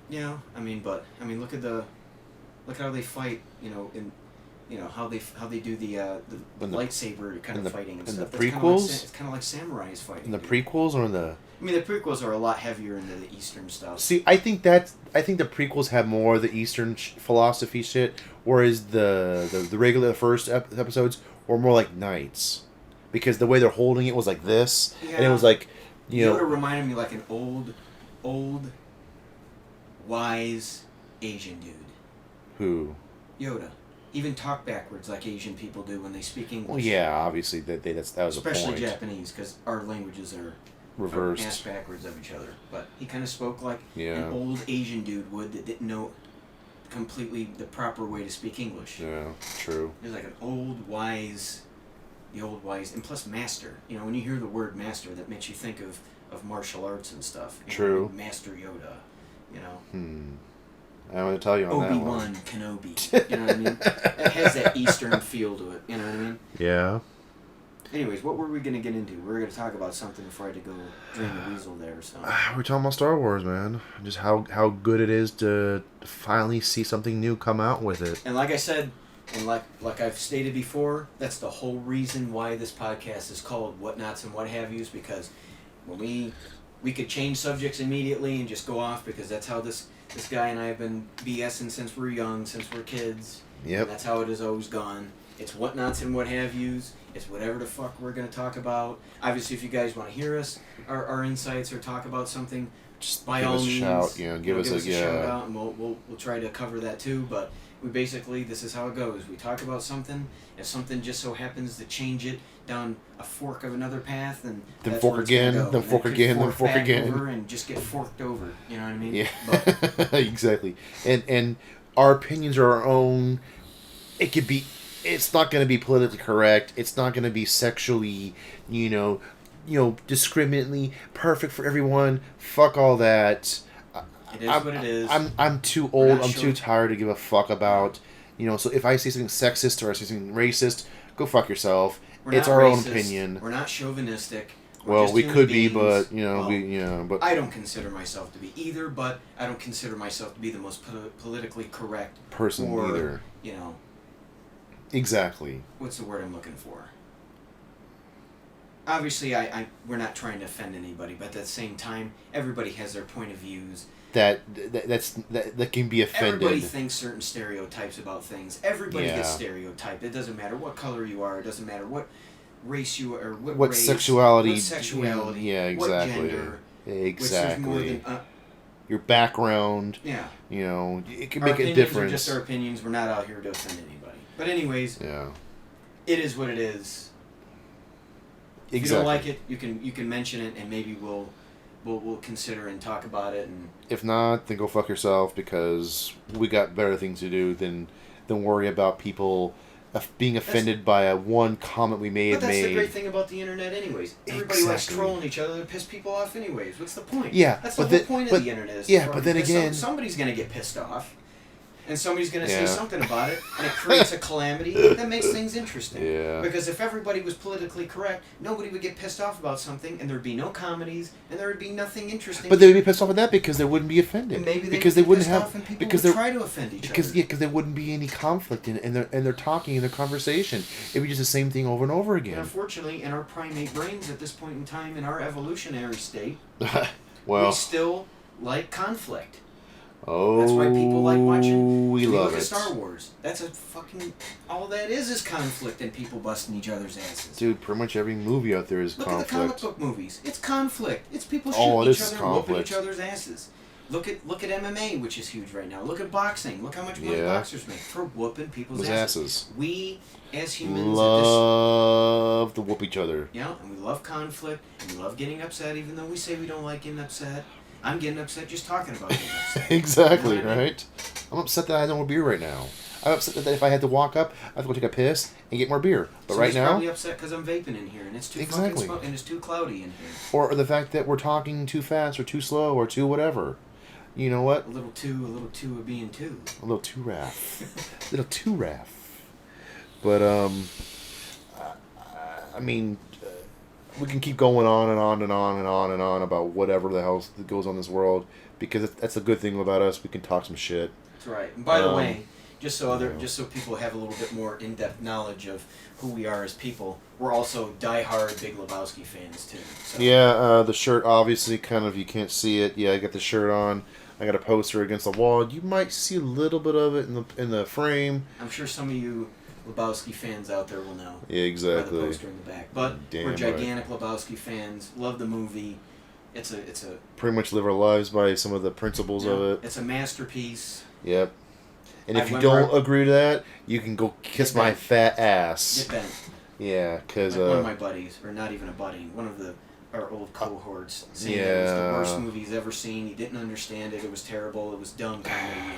Yeah, look how they fight, how they do the lightsaber kind of fighting and stuff. The prequels? It's kind of like samurais fighting. In the prequels or in the... the prequels are a lot heavier into the Eastern stuff. See, I think the prequels have more of the Eastern philosophy shit, whereas the regular first episodes were more like knights. Because the way they're holding it was like this, and it was like, Yoda reminded me like an old, wise Asian dude. Who? Yoda. Even talk backwards like Asian people do when they speak English. Well, yeah, obviously that was especially a point. Especially Japanese, because our languages are reversed, ass backwards of each other. But he kind of spoke like an old Asian dude would that didn't know completely the proper way to speak English. Yeah, true. He was like an old wise, and plus master. When you hear the word master, that makes you think of martial arts and stuff. True. Master Yoda. I'm going to tell you on that one. Obi-Wan Kenobi. You know what I mean? It has that Eastern feel to it. You know what I mean? Yeah. Anyways, what were we going to get into? We were going to talk about something before I had to go drain the weasel there. So we're talking about Star Wars, man. Just how good it is to finally see something new come out with it. And like I said, and like I've stated before, that's the whole reason why this podcast is called What Nots and What Have Yous, because when we could change subjects immediately and just go off, because that's how this guy and I have been BSing since we're young, since we're kids. Yep. And that's how it has always gone. It's what nots and what have yous. It's whatever the fuck we're going to talk about. Obviously, if you guys want to hear us, our insights, or talk about something, just by all means, shout, give us a shout out, and we'll try to cover that too. But we basically, this is how it goes. We talk about something. If something just so happens to change it down a fork of another path, and then fork again, then fork again, then fork again, over and just get forked over. You know what I mean? Yeah, exactly. And our opinions are our own. It could be. It's not going to be politically correct. It's not going to be sexually, discriminately perfect for everyone. Fuck all that. It is what it is. I'm too old. I'm too tired to give a fuck about. So if I say something sexist or I say something racist, go fuck yourself. It's our own opinion. We're not chauvinistic. Well, we could be, but but I don't consider myself to be either. But I don't consider myself to be the most politically correct person either. Exactly. What's the word I'm looking for? Obviously, we're not trying to offend anybody, but at the same time, everybody has their point of views. That can be offended. Everybody thinks certain stereotypes about things. Everybody gets stereotyped. It doesn't matter what color you are. It doesn't matter what race you are. What race, sexuality. What sexuality. Yeah, exactly. What gender. Exactly. More than, your background. Yeah. It can make a difference. Our opinions are just our opinions. We're not out here to offend anybody. But anyways. Yeah. It is what it is. Exactly. If you don't like it, you can mention it, and maybe we'll consider and talk about it. And if not, then go fuck yourself, because we got better things to do than worry about people being offended by one comment we may have made. But that's the great thing about the internet, anyways. Everybody likes trolling each other to piss people off, anyways. What's the point? Yeah, that's the whole point of the internet. But then again, somebody's gonna get pissed off. And somebody's going to say something about it, and it creates a calamity that makes things interesting. Yeah. Because if everybody was politically correct, nobody would get pissed off about something, and there would be no comedies, and there would be nothing interesting. But they would be pissed off at that because they wouldn't be offended. And maybe because they wouldn't have and people would try to offend each other. Because there wouldn't be any conflict in their talking in their conversation. It'd be just the same thing over and over again. And unfortunately, in our primate brains at this point in time, in our evolutionary state, we still like conflict. Oh, that's why people like watching. We love look it. at Star Wars. That's a fucking. All that is conflict and people busting each other's asses. Dude, pretty much every movie out there is conflict. Look at the comic book movies. It's conflict. It's people shooting each other and whooping each other's asses. Look at MMA, which is huge right now. Look at boxing. Look how much money boxers make for whooping people's asses. We, as humans, love to whoop each other. Yeah, and we love conflict, and we love getting upset, even though we say we don't like getting upset. I'm getting upset just talking about getting upset. Exactly, you know what I mean? Right? I'm upset that I don't want beer right now. I'm upset that if I had to walk up, I have to go take a piss and get more beer. But right now, probably upset because I'm vaping in here and it's too fucking smoke and it's too cloudy in here. Or the fact that we're talking too fast or too slow or too whatever. You know what? A little too of being two. A little too raff. A little too raff. But I mean, we can keep going on and on and on and on and on about whatever the hell goes on in this world, because that's the good thing about us. We can talk some shit. That's right. And by the way, just so people have a little bit more in-depth knowledge of who we are as people, we're also diehard Big Lebowski fans too. So. Yeah, the shirt obviously kind of, you can't see it. Yeah, I got the shirt on. I got a poster against the wall. You might see a little bit of it in the frame. I'm sure some of you Lebowski fans out there will know. Yeah, exactly. By the poster in the back. But we're gigantic Lebowski fans. Love the movie. It's a pretty much live our lives by some of the principles of it. It's a masterpiece. Yep. And if you don't agree to that, you can go kiss my fat ass. Get bent. Yeah, because one of my buddies, or not even a buddy, one of our old cohorts, saying it was the worst movie he's ever seen. He didn't understand it. It was terrible. It was dumb comedy.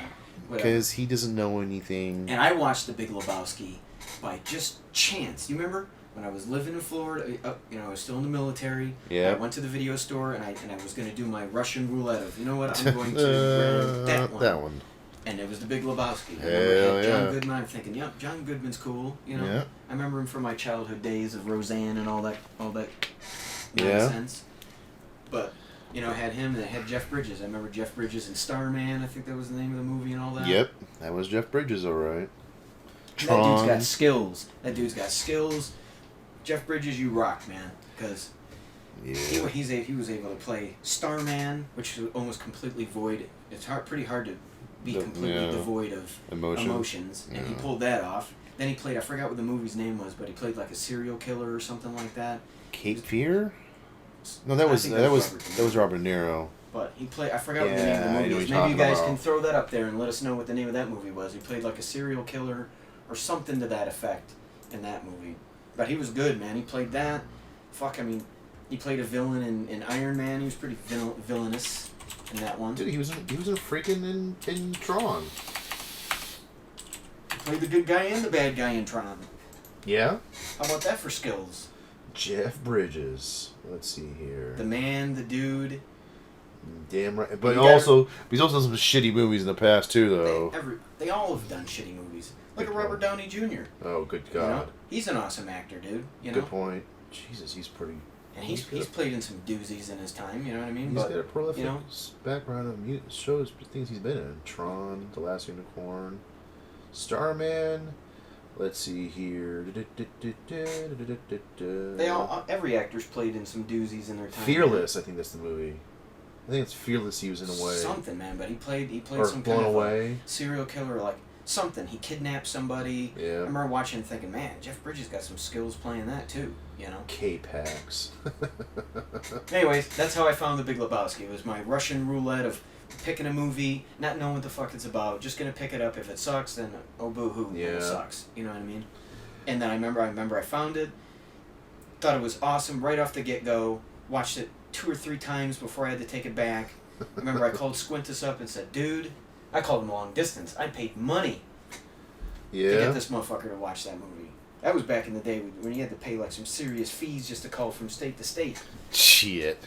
Because he doesn't know anything. And I watched The Big Lebowski by just chance. You remember when I was living in Florida? I was still in the military. Yeah. I went to the video store and I was going to do my Russian roulette of, you know what, I'm going to rent that one. And it was The Big Lebowski. I remember it had John Goodman. I'm thinking, yep, John Goodman's cool. You know. Yeah. I remember him from my childhood days of Roseanne and all that nonsense. But. It had him and it had Jeff Bridges. I remember Jeff Bridges in Starman. I think that was the name of the movie and all that. Yep, that was Jeff Bridges, all right. That dude's got skills. Jeff Bridges, you rock, man. Because he was able to play Starman, which is almost completely void. It's pretty hard to be completely devoid of emotions. And he pulled that off. Then he played, I forgot what the movie's name was, but he played like a serial killer or something like that. Cape Fear? No, that was Robert De Niro. But he played. I forgot what the name of the movie was. Maybe you guys can throw that up there and let us know what the name of that movie was. He played like a serial killer or something to that effect in that movie. But he was good, man. He played that. He played a villain in Iron Man. He was pretty villainous in that one. Dude, he was a freaking in Tron. played the good guy and the bad guy in Tron. Yeah? How about that for skills? Jeff Bridges. Let's see here. The man, the dude. Damn right. But he's also done some shitty movies in the past, too, though. They all have done shitty movies. Look at Robert Downey Jr. Oh, good God. You know? He's an awesome actor, dude. You know? Good point. Jesus, he's pretty... And he's played in some doozies in his time, you know what I mean? He's got a prolific background of shows, things he's been in. Tron, The Last Unicorn, Starman. Let's see here. Every actor's played in some doozies in their time. Fearless, man. I think that's the movie. I think it's Fearless he was in a way. Something, man, but he played or some Blown kind of Away. Serial killer, like something. He kidnapped somebody. Yeah. I remember watching and thinking, man, Jeff Bridges got some skills playing that too, you know? K-Pax. Anyways, that's how I found The Big Lebowski. It was my Russian roulette of picking a movie, not knowing what the fuck it's about, just gonna pick it up. If it sucks, then oh boo-hoo, it sucks. You know what I mean? And then I remember I found it, thought it was awesome right off the get-go, watched it 2 or 3 times before I had to take it back. I remember I called Squintus up and said, dude, I called him long distance. I paid money to get this motherfucker to watch that movie. That was back in the day when you had to pay like some serious fees just to call from state to state. Shit.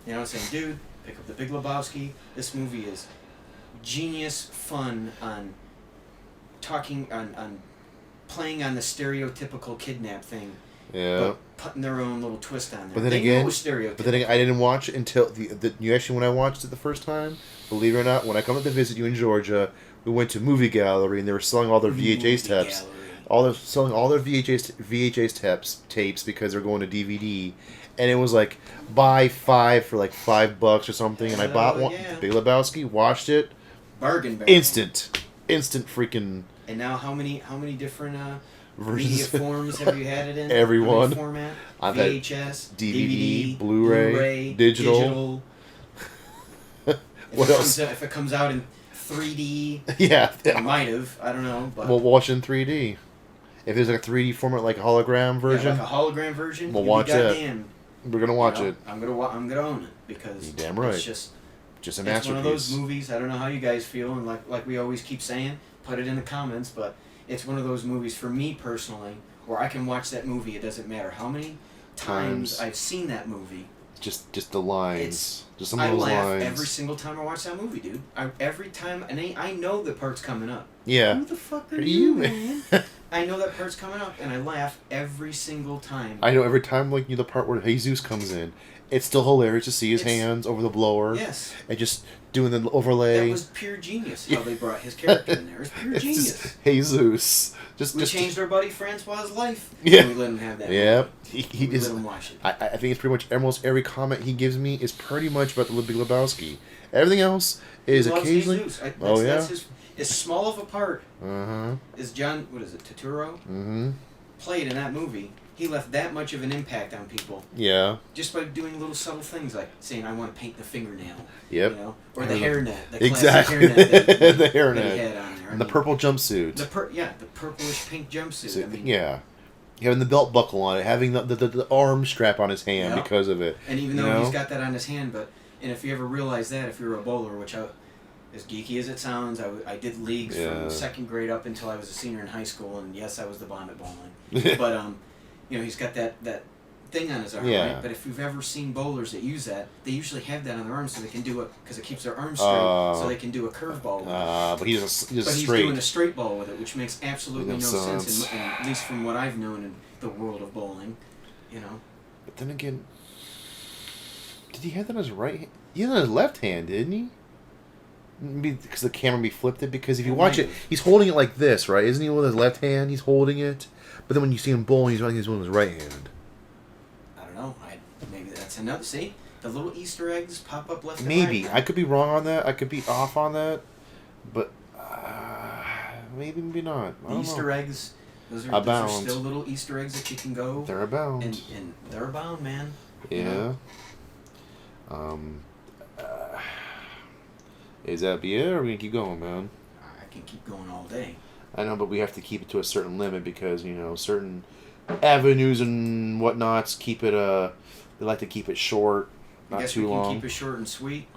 You know what I'm saying? Dude, pick up The Big Lebowski. This movie is genius fun on playing on the stereotypical kidnap thing. Yeah. But putting their own little twist on there. But then again, I didn't watch it until when I watched it the first time, believe it or not, when I come up to visit you in Georgia, we went to Movie Gallery and they were selling all their VHS tapes. Selling all their VHS tapes because they're going to DVD. And it was like buy 5 for like $5 or something, and I bought one. Big Lebowski, watched it. Bargain. Instant freaking. And now how many different media forms have you had it in? Everyone. Format? I've VHS, had DVD, Blu-ray, digital. What else? If it comes out in 3D, I might have. I don't know. But we'll watch in 3D. If there's like a 3D format, like a hologram version, like a hologram version, we'll watch it. We're gonna watch it. I'm gonna own it because you're damn right. It's just a masterpiece. It's one of those movies. I don't know how you guys feel, and like we always keep saying, put it in the comments. But it's one of those movies for me personally, where I can watch that movie. It doesn't matter how many times I've seen that movie. Just the lines. Just some of those lines. I lines. laugh every single time I watch that movie, dude. Every time, and I know the part's coming up. Yeah. Who the fuck are you, man? I know that part's coming up, and I laugh every single time. I know every time, like the part where Jesus comes in, it's still hilarious to see his hands over the blower. Yes. And just doing the overlay. That was pure genius. How they brought his character in there. It's pure genius. Jesus. We changed our buddy Francois' life. Yeah. And we let him have that. Yeah. He let him watch it. I think it's pretty much almost every comment he gives me is pretty much about the Big Lebowski. Everything else is occasionally. That's as small of a part as John. What is it? Turturro. Played in that movie. He left that much of an impact on people. Yeah. Just by doing little subtle things like saying, "I want to paint the fingernail." Yep. You know, or the hairnet. The exactly. Hairnet the hairnet. That he had on there. And the purple jumpsuit. The purplish pink jumpsuit. So, having the belt buckle on it, having the arm strap on his hand because of it. And even though he's got that on his hand, and if you ever realize that, if you're a bowler, which as geeky as it sounds, I did leagues from 2nd grade up until I was a senior in high school, and yes, I was the bomb at bowling. But he's got that thing on his arm, right? But if you've ever seen bowlers that use that, they usually have that on their arm so they can do it, because it keeps their arms straight, so they can do a curveball with it. But he's doing a straight ball with it, which makes absolutely no sense, at least from what I've known in the world of bowling, you know. But then again, did he have that on his right hand? He had it on his left hand, didn't he? Maybe because the camera be flipped it, because if you watch it, he's holding it like this, right? Isn't he with his left hand? He's holding it. But then when you see him bowling, he's with his right hand. I don't know. Maybe that's another. See, the little Easter eggs pop up left. Maybe and right. I could be wrong on that. I could be off on that, but maybe not. I don't Easter know. Eggs. Those are still little Easter eggs that you can go. They're abound. And they're abound, man. Yeah. Is that be it, or are we gonna keep going, man? I can keep going all day. I know, but we have to keep it to a certain limit because certain avenues and whatnots keep it. They like to keep it short, not too long. We can keep it short and sweet.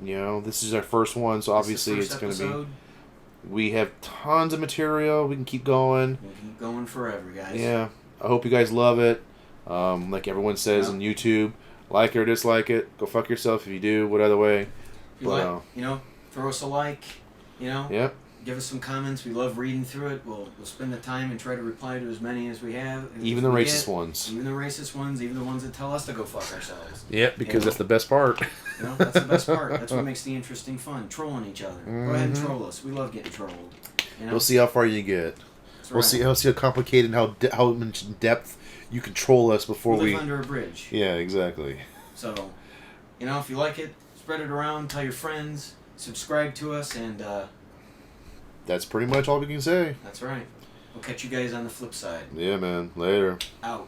This is our first one, so obviously it's going to be. We have tons of material. We can keep going. We'll keep going forever, guys. Yeah. I hope you guys love it. Like everyone says on YouTube, like it or dislike it. Go fuck yourself if you do. What other way? But, throw us a like. Yep. Give us some comments. We love reading through it. We'll spend the time and try to reply to as many as we have. Even the racist ones. Even the racist ones. Even the ones that tell us to go fuck ourselves. Yep, because that's the best part. That's the best part. That's what makes the interesting fun. Trolling each other. Go ahead and troll us. We love getting trolled. We'll see how far you get. We'll see how complicated and how much depth you can troll us before we live under a bridge. Yeah, exactly. So, if you like it, spread it around. Tell your friends. Subscribe to us, and that's pretty much all we can say. That's right. We'll catch you guys on the flip side. Yeah, man. Later. Out.